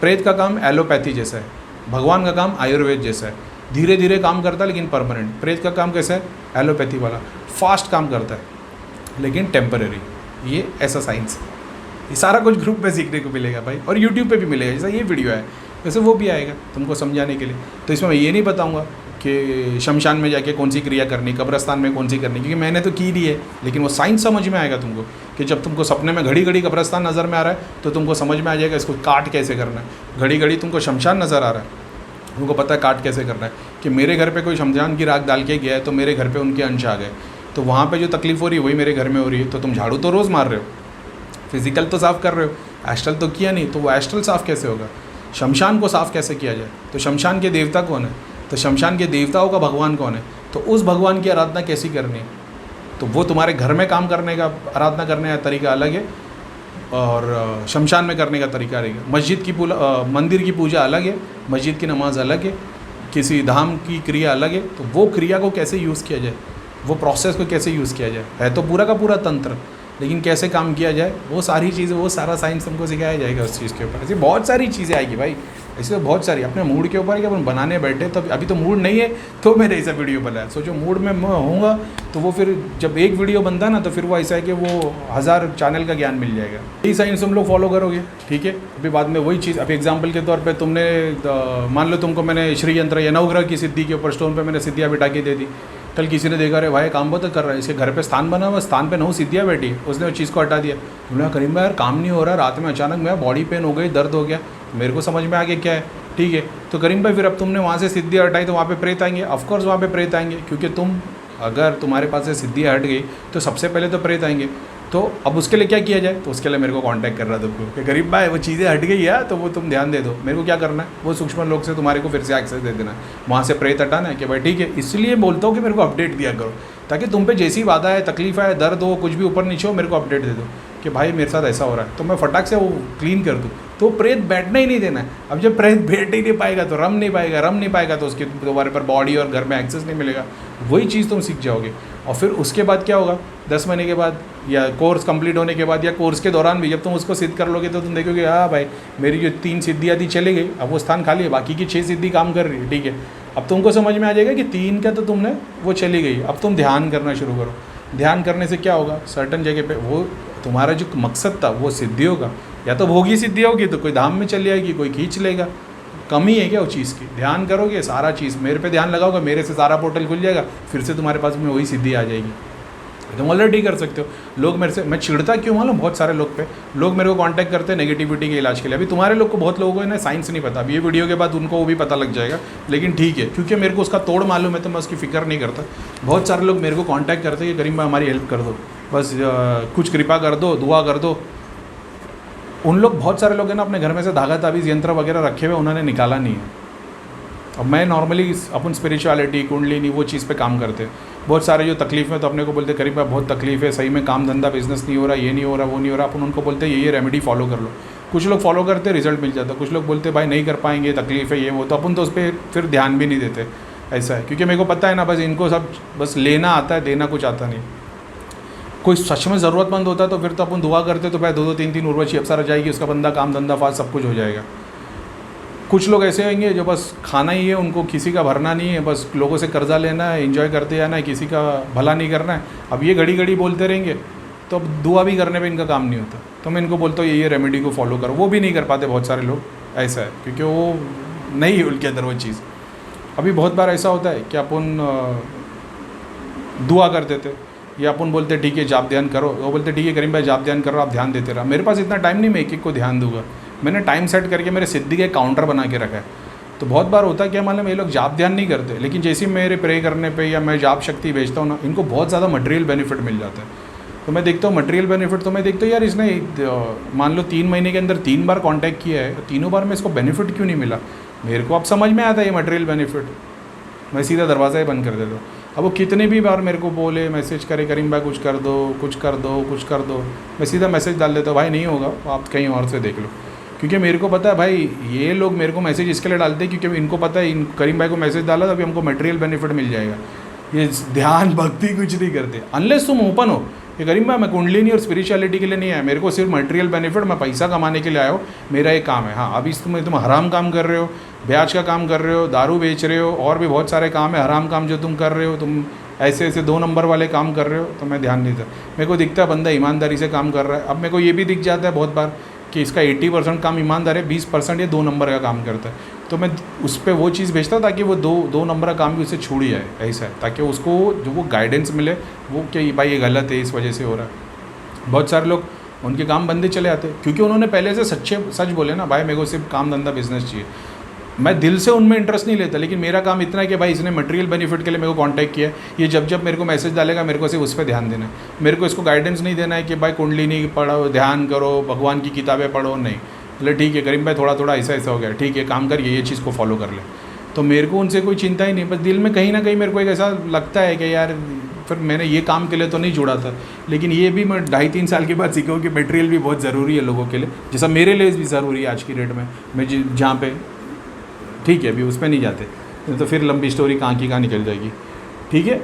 प्रेत का काम एलोपैथी जैसा है, भगवान का काम आयुर्वेद जैसा है, धीरे धीरे काम करता है लेकिन परमानेंट। प्रेत का काम कैसा है? एलोपैथी वाला, फास्ट काम करता है लेकिन टेम्पररी। ये ऐसा साइंस है। ये सारा कुछ ग्रुप में सीखने को मिलेगा भाई, और यूट्यूब पे भी मिलेगा। जैसा ये वीडियो है वैसे वो भी आएगा तुमको समझाने के लिए। तो इसमें मैं ये नहीं बताऊंगा कि शमशान में जाके कौन सी क्रिया करनी, कब्रस्तान में कौन सी करनी, क्योंकि मैंने तो की ली है। लेकिन वो साइंस समझ में आएगा तुमको कि जब तुमको सपने में घड़ी घड़ी कब्रस्तान नज़र में आ रहा है तो तुमको समझ में आ जाएगा इसको काट कैसे करना है। घड़ी घड़ी तुमको शमशान नज़र आ रहा है, तुमको पता है काट कैसे करना है। कि मेरे घर पे कोई शमशान की राख डाल के गया है तो मेरे घर पे उनके अंश आ गए, तो वहाँ पे जो तकलीफ़ हो रही है वही मेरे घर में हो रही है। तो तुम झाड़ू तो रोज़ मार रहे हो, फिजिकल तो साफ़ कर रहे हो, एस्ट्रल तो किया नहीं, तो वो एस्ट्रल साफ़ कैसे होगा? शमशान को साफ़ कैसे किया जाए? तो शमशान के देवता कौन है? तो शमशान के देवताओं का भगवान कौन है? तो उस भगवान की आराधना कैसी करनी है? तो वो तुम्हारे घर में काम करने का, आराधना करने का तरीका अलग है और शमशान में करने का तरीका अलग है। मस्जिद की मंदिर की पूजा अलग है, मस्जिद की नमाज अलग है, किसी धाम की क्रिया अलग है। तो वो क्रिया को कैसे यूज़ किया जाए, वो प्रोसेस को कैसे यूज़ किया जाए, है तो पूरा का पूरा तंत्र, लेकिन कैसे काम किया जाए वो सारी चीज़ें, वो सारा साइंस हमको सिखाया जाएगा उस चीज़ के ऊपर। ऐसी बहुत सारी चीज़ें आएगी भाई, ऐसे तो बहुत सारी। अपने मूड के ऊपर कि अपन बनाने बैठे तो अभी तो मूड नहीं है तो मैंने ऐसा वीडियो बनाया। सोचो मूड में मैं होऊंगा तो वो फिर जब एक वीडियो बनता है ना तो फिर वो ऐसा है कि वो 1000 चैनल का ज्ञान मिल जाएगा। यही साइंस तुम लोग फॉलो करोगे, ठीक है। अभी बाद में वही चीज़, अभी एग्जाम्पल के तौर पर तुमने मान लो तुमको मैंने श्री यंत्र या नवग्रह की सिद्धि के ऊपर स्टोन पर मैंने सिद्धियाँ बिठा के दे दी, कल किसी ने देखा, अरे भाई काम बहुत कर रहा है, इसके घर पे स्थान बना हुआ, स्थान पे 9 सिद्धियाँ बैठी है, उसने वो चीज़ को हटा दिया। तुमने कहा करीम भाई यार काम नहीं हो रहा, रात में अचानक मेरा बॉडी पेन हो गई, दर्द हो गया, मेरे को समझ में आ गया क्या है, ठीक है। तो करीम भाई फिर अब तुमने वहाँ से सिद्धियाँ हटाई तो वहाँ पे प्रेत आएंगे, ऑफकोर्स वहाँ पे प्रेत आएंगे, क्योंकि तुम अगर तुम्हारे पास से सिद्धियाँ हट गई तो सबसे पहले तो प्रेत आएंगे। तो अब उसके लिए क्या किया जाए, तो उसके लिए मेरे को कांटेक्ट कर रहा था तुमको कि गरीब भाई वो चीज़ें हट गई है तो वो तुम ध्यान दे दो। मेरे को क्या करना है, वो सूक्ष्म लोक से तुम्हारे को फिर से एक्सेस दे देना है, वहाँ से प्रेत हटाना है कि भाई ठीक है। इसलिए बोलता हूँ कि मेरे को अपडेट दिया करो, ताकि तुम पे जैसी बाधा है, तकलीफ है, दर्द हो, कुछ भी ऊपर नीचे हो, मेरे को अपडेट दे दो कि भाई मेरे साथ ऐसा हो रहा है, तो मैं फटाक से वो क्लीन कर दूँ। तो प्रेत बैठना ही नहीं देना है। अब जब प्रेत बैठ ही नहीं पाएगा तो रम नहीं पाएगा तो उसके तुम्हारे पर बॉडी और घर में एक्सेस नहीं मिलेगा। वही चीज़ तुम सीख जाओगे। और फिर उसके बाद क्या होगा, 10 महीने के बाद या कोर्स कंप्लीट होने के बाद या कोर्स के दौरान भी जब तुम उसको सिद्ध कर लोगे तो तुम देखोगे हाँ भाई मेरी जो 3 सिद्धियाँ थी चली गई, अब वो स्थान खाली है, बाकी की 6 सिद्धि काम कर रही है, ठीक है। अब तुमको समझ में आ जाएगा कि 3 का तो तुमने वो चली गई, अब तुम ध्यान करना शुरू करो। ध्यान करने से क्या होगा, सर्टन जगह पे वो तुम्हारा जो मकसद था वो सिद्धि होगा, या तो भोगी सिद्धि होगी तो कोई धाम में चली जाएगी, कोई खींच लेगा। कमी है क्या उस चीज़ की, ध्यान करोगे सारा चीज़, मेरे पे ध्यान लगाओगे, मेरे से सारा पोर्टल खुल जाएगा, फिर से तुम्हारे पास में वही सिद्धि आ जाएगी। तुम ऑलरेडी कर सकते हो। लोग मेरे से, मैं चिढ़ता क्यों मालूम, बहुत सारे लोग पे, लोग मेरे को कांटेक्ट करते हैं नेगेटिविटी के इलाज के लिए। अभी तुम्हारे लोग को, बहुत लोगों को ना साइंस नहीं पता, अभी ये वीडियो के बाद उनको वो भी पता लग जाएगा, लेकिन ठीक है, क्योंकि मेरे को उसका तोड़ मालूम है तो मैं उसकी फिक्र नहीं करता। बहुत सारे लोग मेरे को कॉन्टैक्ट करते हैं कि करीम भाई हमारी हेल्प कर दो, बस कुछ कृपा कर दो, दुआ कर दो। उन लोग, बहुत सारे लोग हैं ना अपने घर में से धागा ताबीज़ यंत्र वगैरह रखे हुए, उन्होंने निकाला नहीं है। अब मैं नॉर्मली अपन स्पिरिचुअलिटी, कुंडलिनी, वो चीज़ पे काम करते हैं। बहुत सारे जो तकलीफ़ में तो अपने को बोलते करीब बहुत तकलीफ़ है, सही में काम धंधा बिजनेस नहीं हो रहा, ये नहीं हो रहा, वो नहीं हो रहा, अपन उनको बोलते ये रेमेडी फॉलो कर लो। कुछ लोग फॉलो करते, रिजल्ट मिल जाता, कुछ लोग बोलते भाई नहीं कर पाएंगे, तकलीफ़ है ये वो, तो अपन तो उस पर फिर ध्यान भी नहीं देते। ऐसा है, क्योंकि मेरे को पता है ना, बस इनको सब बस लेना आता है, देना कुछ आता नहीं। कोई सच में ज़रूरतमंद होता है तो फिर तो अपन दुआ करते तो भाई 2-2 3-3 उर्वशी अप्सरा जाएगी, उसका बंदा काम धंधा फास्ट सब कुछ हो जाएगा। कुछ लोग ऐसे होंगे जो बस खाना ही है, उनको किसी का भरना नहीं है, बस लोगों से कर्जा लेना है, एंजॉय करते जाना है, किसी का भला नहीं करना है। अब ये घड़ी घड़ी बोलते रहेंगे तो अब दुआ भी करने पे इनका काम नहीं होता। तो मैं इनको बोलता हूँ ये रेमेडी को फॉलो करो, वो भी नहीं कर पाते बहुत सारे लोग। ऐसा है क्योंकि वो नहीं है उनके अंदर वो चीज़। अभी बहुत बार ऐसा होता है कि अपन दुआ कर देते या अपन बोलते ठीक है जाप ध्यान करो, वो बोलते ठीक है करीम भाई जाप ध्यान करो, आप ध्यान देते रहो। मेरे पास इतना टाइम नहीं, मैं एक को ध्यान दूंगा। मैंने टाइम सेट करके मेरे सिद्धि के काउंटर बना के रखा है। तो बहुत बार होता है क्या मालूम, ये लोग जाप ध्यान नहीं करते, लेकिन जैसे ही मेरे प्रे करने पे या मैं जाप शक्ति भेजता हूँ ना, इनको बहुत ज़्यादा मटेरियल बेनिफिट मिल जाता है। तो मैं देखता हूँ मटेरियल बेनिफिट, तो मैं देखता हूँ यार इसने मान लो 3 महीने के अंदर 3 बार कांटेक्ट किया है, तीनों बार में इसको बेनिफिट क्यों नहीं मिला। मेरे को अब समझ में आता है ये मटेरियल बेनिफिट, मैं सीधा दरवाज़ा ही बंद कर देता हूँ। अब वो कितने भी बार मेरे को बोले, मैसेज करे करीम भाई कुछ कर दो, कुछ कर दो, कुछ कर दो, मैं सीधा मैसेज डाल देता हूँ भाई नहीं होगा, आप कहीं और से देख लो। क्योंकि मेरे को पता है भाई ये लोग मेरे को मैसेज इसके लिए डालते हैं क्योंकि इनको पता है इन करीम भाई को मैसेज डाला तो अभी हमको मटेरियल बेनिफिट मिल जाएगा। ये ध्यान भक्ति कुछ नहीं करते अनलेस तुम ओपन हो कि करीम भाई मैं कुंडलिनी और स्पिरिचुअलिटी के लिए नहीं आया, मेरे को सिर्फ मटेरियल बेनिफिट, मैं पैसा कमाने के लिए आया हो, मेरा एक काम है। हाँ अभी तुम हराम काम कर रहे हो, ब्याज का काम कर रहे हो, दारू बेच रहे हो, और भी बहुत सारे काम है हराम काम जो तुम कर रहे हो, तुम ऐसे ऐसे 2 नंबर वाले काम कर रहे हो, तो मैं ध्यान नहीं था। मेरे को दिखता है बंदा ईमानदारी से काम कर रहा है। अब मेरे को ये भी दिख जाता है बहुत बार कि इसका 80% काम ईमानदार है, 20% ये 2 नंबर का काम करता है। तो मैं उस पर वो चीज़ भेजता हूँ ताकि वो दो नंबर का काम भी उससे छूट जाए। ऐसा है ताकि उसको जो वो गाइडेंस मिले वो कि भाई ये गलत है, इस वजह से हो रहा है। बहुत सारे लोग उनके काम बंदे चले आते क्योंकि उन्होंने पहले से सच बोले ना, भाई मेरे को सिर्फ काम धंधा बिजनेस चाहिए। मैं दिल से उनमें इंटरेस्ट नहीं लेता, लेकिन मेरा काम इतना है कि भाई इसने मटेरियल बेनिफिट के लिए मेरे को कांटेक्ट किया, ये जब मेरे को मैसेज डालेगा मेरे को सिर्फ उस पर ध्यान देना है। मेरे को इसको गाइडेंस नहीं देना है कि भाई कुंडलिनी पढ़ो, ध्यान करो, भगवान की किताबें पढ़ो, नहीं। बोले ठीक है करीम भाई थोड़ा थोड़ा ऐसा हो गया, ठीक है काम करिए, ये चीज़ को फॉलो कर ले। तो मेरे को उनसे कोई चिंता ही नहीं, बस दिल में कहीं ना कहीं मेरे को एक ऐसा लगता है कि यार फिर मैंने ये काम के लिए तो नहीं जुड़ा था, लेकिन ये भी मैं 2.5-3 साल के बाद सीखा हूँ कि मटेरियल भी बहुत ज़रूरी है लोगों के लिए, जैसा मेरे लिए भी ज़रूरी है आज की डेट में। मैं जहाँ पे ठीक है अभी उस पर नहीं जाते, तो फिर लंबी स्टोरी कहाँ की कहाँ निकल जाएगी। ठीक है,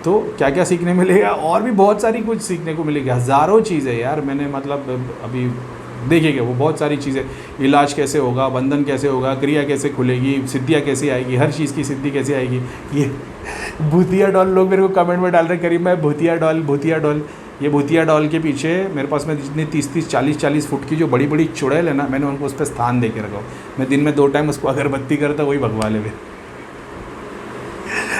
तो क्या क्या सीखने मिलेगा, और भी बहुत सारी कुछ सीखने को मिलेगी, हज़ारों चीज़ें यार। मैंने मतलब अभी देखेंगे वो बहुत सारी चीज़ें, इलाज कैसे होगा, बंधन कैसे होगा, क्रिया कैसे खुलेगी, सिद्धियाँ कैसे आएगी, हर चीज़ की सिद्धि कैसे आएगी। ये भूतिया डॉल लोग मेरे को कमेंट में डाल रहे करीब मैं भूतिया डॉल। ये भूतिया डॉल के पीछे मेरे पास में जितनी 30-30, 40-40 फुट की जो बड़ी बड़ी चुड़ैल है ना, मैंने उनको उस पर स्थान दे के रखा हूँ। मैं दिन में 2 टाइम उसको अगरबत्ती करता, वही भगवा ले।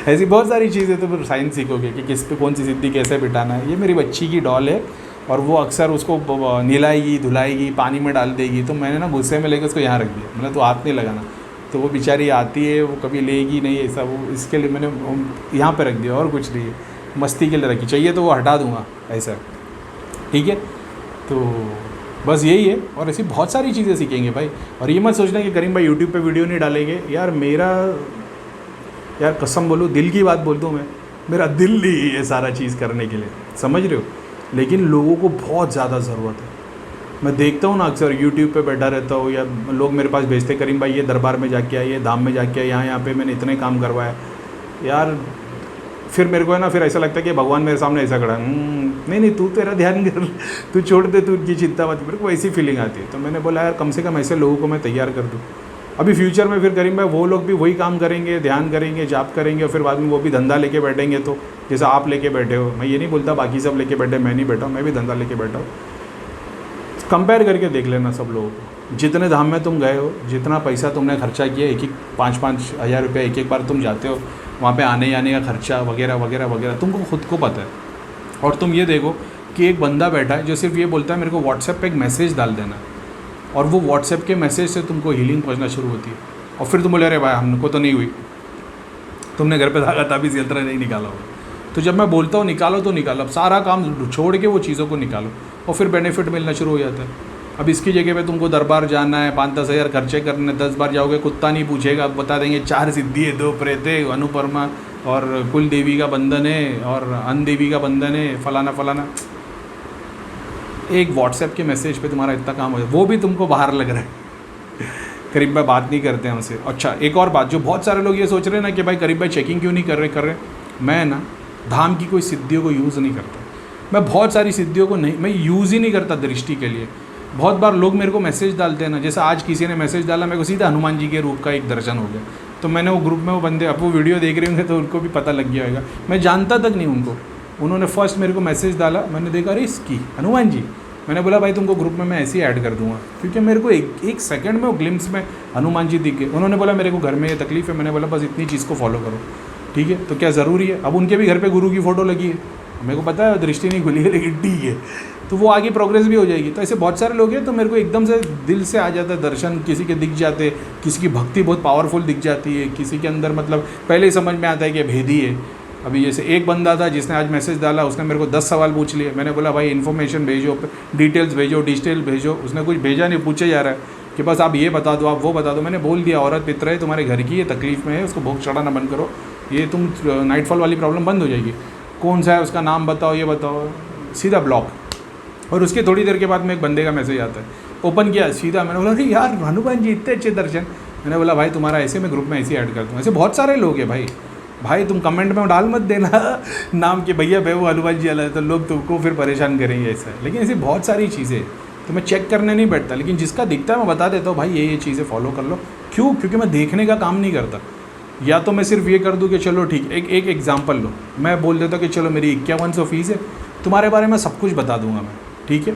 ऐसी बहुत सारी चीज़ें तो फिर साइंस सीखोगे कि किस पे कौन सी सिद्धि कैसे बिठाना है। ये मेरी बच्ची की डॉल है और वो अक्सर उसको नहलाएगी धुलाएगी पानी में डाल देगी, तो मैंने ना गुस्से में लेकर उसको यहाँ रख दिया, मतलब तो हाथ नहीं लगाना। तो वो बेचारी आती है, वो कभी लेगी नहीं ऐसा, वो इसके लिए मैंने यहाँ पे रख दिया और कुछ नहीं है, मस्ती के लिए रखी, चाहिए तो वो हटा दूँगा ऐसा, ठीक है। तो बस यही है, और ऐसी बहुत सारी चीज़ें सीखेंगे भाई। और ये मत सोचना कि करीम भाई यूट्यूब पे वीडियो नहीं डालेंगे, यार कसम बोलूँ, दिल की बात बोल दूँ मैं, मेरा दिल नहीं है सारा चीज़ करने के लिए, समझ रहे हो। लेकिन लोगों को बहुत ज़्यादा ज़रूरत है। मैं देखता हूँ ना अक्सर यूट्यूब पे बैठा रहता हूँ, या लोग मेरे पास भेजते करीम भाई ये दरबार में जाके आए, ये धाम में जाके आए, यहाँ पे मैंने इतने काम करवाया यार। फिर मेरे को है ना, फिर ऐसा लगता है कि भगवान मेरे सामने ऐसा खड़ा है, नहीं तू तेरा ध्यान कर, तू छोड़ दे, तू उनकी चिंता मत, मेरे को ऐसी फीलिंग आती है। तो मैंने बोला यार कम से कम ऐसे लोगों को मैं तैयार कर दूँ। अभी फ्यूचर में फिर करीम भाई वो लोग भी वही काम करेंगे, ध्यान करेंगे, जाप करेंगे, और फिर बाद में वो भी धंधा लेके बैठेंगे। तो जैसा आप लेके बैठे हो, मैं ये नहीं बोलता बाकी सब लेके बैठे, मैं नहीं बैठा हूँ, मैं भी धंधा लेके बैठा हूँ। कंपेयर करके देख लेना सब लोगों को, जितने धाम में तुम गए हो, जितना पैसा तुमने खर्चा किया, 5-5 हज़ार रुपया एक बार तुम जाते हो, वहाँ पे आने जाने का खर्चा वगैरह वगैरह वगैरह तुमको खुद को पता है। और तुम ये देखो कि एक बंदा बैठा है जो सिर्फ ये बोलता है मेरे को व्हाट्सएप पे एक मैसेज डाल देना, और वो व्हाट्सएप के मैसेज से तुमको हीलिंग पहुँचना शुरू होती है। और फिर तुम बोले अरे भाई हमको तो नहीं हुई, तुमने घर पे धागा ताबीज़ यंत्र नहीं निकाला होगा। तो जब मैं बोलता हूँ निकालो तो निकालो, अब सारा काम छोड़ के वो चीज़ों को निकालो, और फिर बेनिफिट मिलना शुरू हो जाता है। अब इसकी जगह पे तुमको दरबार जाना है, 5-10 हज़ार खर्चे करने, 10 बार जाओगे, कुत्ता नहीं पूछेगा, अब बता देंगे 4 सिद्धि है, 2 प्रेत है, अनुपरमा और कुल देवी का बंधन है और अन्न देवी का बंधन है, फलाना फलाना। एक व्हाट्सएप के मैसेज पे तुम्हारा इतना काम हो जाए, वो भी तुमको बाहर लग रहा है। करीब भाई बात नहीं करते हैं हमसे। अच्छा एक और बात, जो बहुत सारे लोग ये सोच रहे हैं ना कि भाई करीब भाई चेकिंग क्यों नहीं कर रहे। मैं ना धाम की कोई सिद्धियों को यूज़ नहीं करता, मैं बहुत सारी सिद्धियों को नहीं, मैं यूज़ ही नहीं करता दृष्टि के लिए। बहुत बार लोग मेरे को मैसेज डालते हैं ना, जैसे आज किसी ने मैसेज डाला, मेरे को सीधा हनुमान जी के रूप का एक दर्शन हो गया। तो मैंने वो ग्रुप में वो बंदे, अब वो वीडियो देख रहे होंगे तो उनको भी पता लग गया होगा, मैं जानता तक नहीं उनको। उन्होंने फर्स्ट मेरे को मैसेज डाला, मैंने देखा अरे इसकी हनुमान जी, मैंने बोला भाई तुमको ग्रुप में मैं ऐसे ही ऐड कर दूंगा, क्योंकि मेरे को एक सेकंड में वो ग्लिम्स में हनुमान जी दिख गए। उन्होंने बोला मेरे को घर में ये तकलीफ़ है, मैंने बोला बस इतनी चीज़ को फॉलो करो, ठीक है। तो क्या ज़रूरी है, अब उनके भी घर पे गुरु की फ़ोटो लगी है, मेरे को पता है दृष्टि नहीं खुली है, लेकिन ठीक है, तो वो आगे प्रोग्रेस भी हो जाएगी। तो ऐसे बहुत सारे लोग हैं, तो मेरे को एकदम से दिल से आ जाता है दर्शन, किसी के दिख जाते, किसी की भक्ति बहुत पावरफुल दिख जाती है, किसी के अंदर मतलब पहले ही समझ में आता है कि भेदी है। अभी जैसे एक बंदा था जिसने आज मैसेज डाला, उसने मेरे को 10 सवाल पूछ लिए, मैंने बोला भाई इन्फॉर्मेशन भेजो, डिटेल्स भेजो, उसने कुछ भेजा नहीं, पूछे जा रहा है कि बस आप ये बता दो, आप वो बता दो। मैंने बोल दिया औरत पितर है, तुम्हारे घर की ये तकलीफ़ में है, उसको भोग चढ़ाना बंद करो, ये तुम नाइटफॉल वाली प्रॉब्लम बंद हो जाएगी। कौन सा है उसका नाम बताओ, ये बताओ, सीधा ब्लॉक। और उसके थोड़ी देर के बाद में एक बंदे का मैसेज आता है, ओपन किया सीधा, मैंने बोला अरे यार हनुमान जी इतने अच्छे दर्शन। मैंने बोला भाई तुम्हारा ऐसे मैं ग्रुप में ऐसे ऐड कर दूँ। ऐसे बहुत सारे लोग हैं भाई तुम कमेंट में डाल मत देना नाम के भैया भाई वो हनुमान जी वाला है, तो लोग तुमको फिर परेशान करेंगे ऐसा। लेकिन ऐसी बहुत सारी चीज़ें तो मैं चेक करने नहीं बैठता, लेकिन जिसका दिखता है मैं बता देता हूँ भाई ये चीज़ें फॉलो कर लो। क्यों? क्योंकि मैं देखने का काम नहीं करता। या तो मैं सिर्फ ये कर दूँ कि चलो ठीक, एक एग्जाम्पल लो, मैं बोल देता कि चलो मेरी 5100 फीस है, तुम्हारे बारे में सब कुछ बता दूंगा मैं, ठीक है।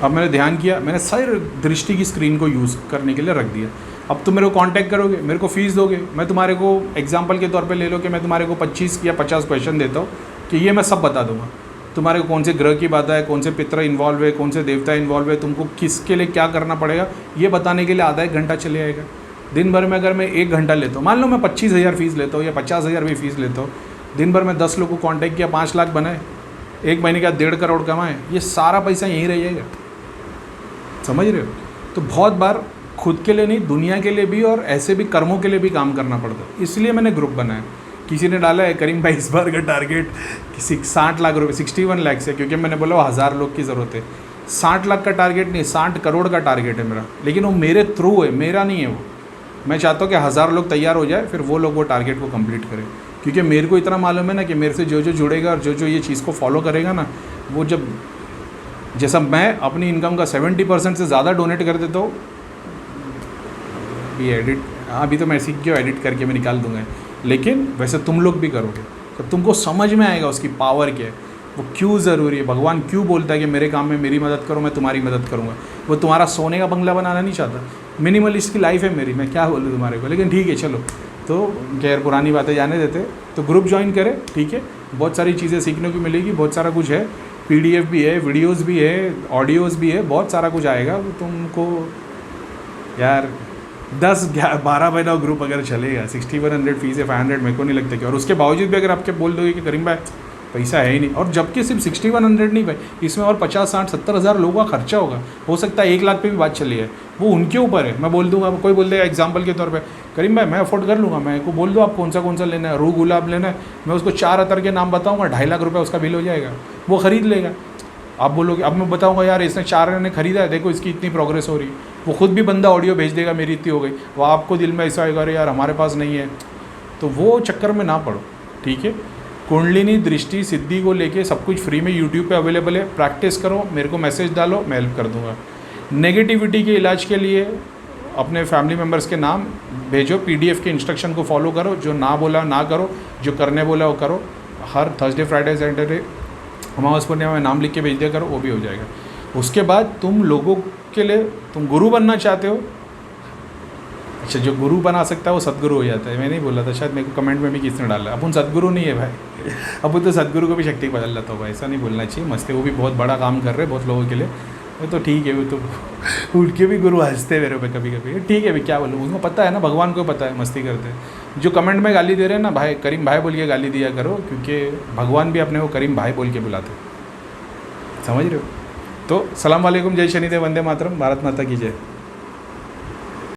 अब मैंने ध्यान किया, मैंने सारी दृष्टि की स्क्रीन को यूज़ करने के लिए रख दिया। अब तुम मेरे को कांटेक्ट करोगे, मेरे को फ़ीस दोगे, मैं तुम्हारे को एग्जांपल के तौर पे ले लो कि मैं तुम्हारे को 25 या 50 क्वेश्चन देता हूँ कि ये मैं सब बता दूंगा। तुम्हारे को कौन से ग्रह की बात है, कौन से पितर इन्वॉल्व है, कौन से देवता इन्वॉल्व है, तुमको किसके लिए क्या करना पड़ेगा, ये बताने के लिए आधा 1 घंटा चले जाएगा। दिन भर में अगर मैं 1 घंटा लेता हूँ, मान लो मैं 25,000 फीस लेता हूँ या 50,000 भी फीस लेता हूँ, दिन भर में 10 लोग को कॉन्टैक्ट किया, 5 लाख बनाए, 1 महीने का 1.5 करोड़ कमाए, ये सारा पैसा यहीं रह जाएगा। समझ रहे हो? तो बहुत बार खुद के लिए नहीं, दुनिया के लिए भी और ऐसे भी कर्मों के लिए भी काम करना पड़ता है। इसलिए मैंने ग्रुप बनाया। किसी ने डाला है करीम भाई इस बार का टारगेट 60 लाख रुपये, 61 लाख से, क्योंकि मैंने बोला 1000 लोग की ज़रूरत है। 60 लाख का टारगेट नहीं, 60 करोड़ का टारगेट है मेरा, लेकिन वो मेरे थ्रू है, मेरा नहीं है वो। मैं चाहता हूँ कि 1000 लोग तैयार हो जाए, फिर वो लोग वो टारगेट को कंप्लीट करें, क्योंकि मेरे को इतना मालूम है ना कि मेरे से जो जो जुड़ेगा और जो जो ये चीज़ को फॉलो करेगा ना, वो जब जैसा मैं अपनी इनकम का 70% से ज़्यादा डोनेट कर देता हूँ, ये एडिट अभी तो मैं सीख गया, एडिट करके मैं निकाल दूंगा, लेकिन वैसे तुम लोग भी करोगे तो तुमको समझ में आएगा उसकी पावर क्या है। वो क्यों ज़रूरी है, भगवान क्यों बोलता है कि मेरे काम में मेरी मदद करो, मैं तुम्हारी मदद करूँगा। वो तुम्हारा सोने का बंगला बनाना नहीं चाहता। मिनिमलिस्ट की लाइफ है मेरी, मैं क्या बोलूँ तुम्हारे को, लेकिन ठीक है चलो। तो खैर पुरानी बातें जाने देते। तो ग्रुप ज्वाइन करें, ठीक है, बहुत सारी चीज़ें सीखने को मिलेगी, बहुत सारा कुछ है, PDF भी है, वीडियोस भी है, ऑडियोज़ भी है, बहुत सारा कुछ आएगा। तुमको यार 10-12 महीना ग्रुप अगर चलेगा, 6100 फीस है, 500 मेरे को नहीं लगता कि, और उसके बावजूद भी अगर आपके बोल दोगे कि करीम भाई पैसा है ही नहीं, और जबकि सिर्फ 6100 नहीं भाई, इसमें और 50, 60, 70 हज़ार लोगों का खर्चा होगा, हो सकता है 1 लाख पे भी बात चली है, वो उनके ऊपर है। मैं बोल दूंगा, कोई बोल देगा एग्जांपल के तौर पे, करीम भाई मैं अफोर्ड कर लूँगा, मैं को बोल दो आप कौन सा लेना है, रूह गुलाब लेना है, मैं उसको 4 अतर के नाम बताऊँगा, 2.5 लाख रुपये उसका बिल हो जाएगा, वो ख़रीद लेगा। आप बोलोगे, अब मैं बताऊँगा यार इसने 4 ने खरीदा है, देखो इसकी इतनी प्रोग्रेस हो रही है, वो खुद भी बंदा ऑडियो भेज देगा मेरी इतनी हो गई, वो आपको दिल में ऐसा आएगा अरे यार हमारे पास नहीं है, तो वो चक्कर में ना पड़ो, ठीक है। कुंडलिनी दृष्टि सिद्धि को लेके सब कुछ फ्री में यूट्यूब पे अवेलेबल है, प्रैक्टिस करो, मेरे को मैसेज डालो, मैं हेल्प कर दूंगा। नेगेटिविटी के इलाज के लिए अपने फैमिली मेम्बर्स के नाम भेजो, PDF के इंस्ट्रक्शन को फॉलो करो, जो ना बोला ना करो, जो करने बोला वो करो। हर थर्सडे फ्राइडे सैटरडे अमावस पूर्णिमा में नाम लिख के भेज दिया करो, वो भी हो जाएगा। उसके बाद तुम लोगों के लिए, तुम गुरु बनना चाहते हो, अच्छा जो गुरु बना सकता है वो सदगुरु हो जाता है। मैं नहीं बोला था, शायद मेरे को कमेंट में भी किसने डाला, अपन सदगुरु नहीं है भाई, अपन तो सदगुरु को भी शक्ति बदल जाता होगा, ऐसा नहीं बोलना चाहिए। मस्ती, वो भी बहुत बड़ा काम कर रहे हैं बहुत लोगों के लिए, वो तो ठीक है, वो तो उनके भी गुरु हंसते मेरे पे कभी कभी, ठीक है भाई क्या बोलूँ, उनको पता है ना, भगवान को पता है मस्ती करते हैं। जो कमेंट में गाली दे रहे हैं ना भाई, करीम भाई बोल के गाली दिया करो, क्योंकि भगवान भी अपने को करीम भाई बोल के बुलाते, समझ रहे हो। तो सलाम वालेकुम, जय शनिदेव, वंदे मातरम, भारत माता की जय।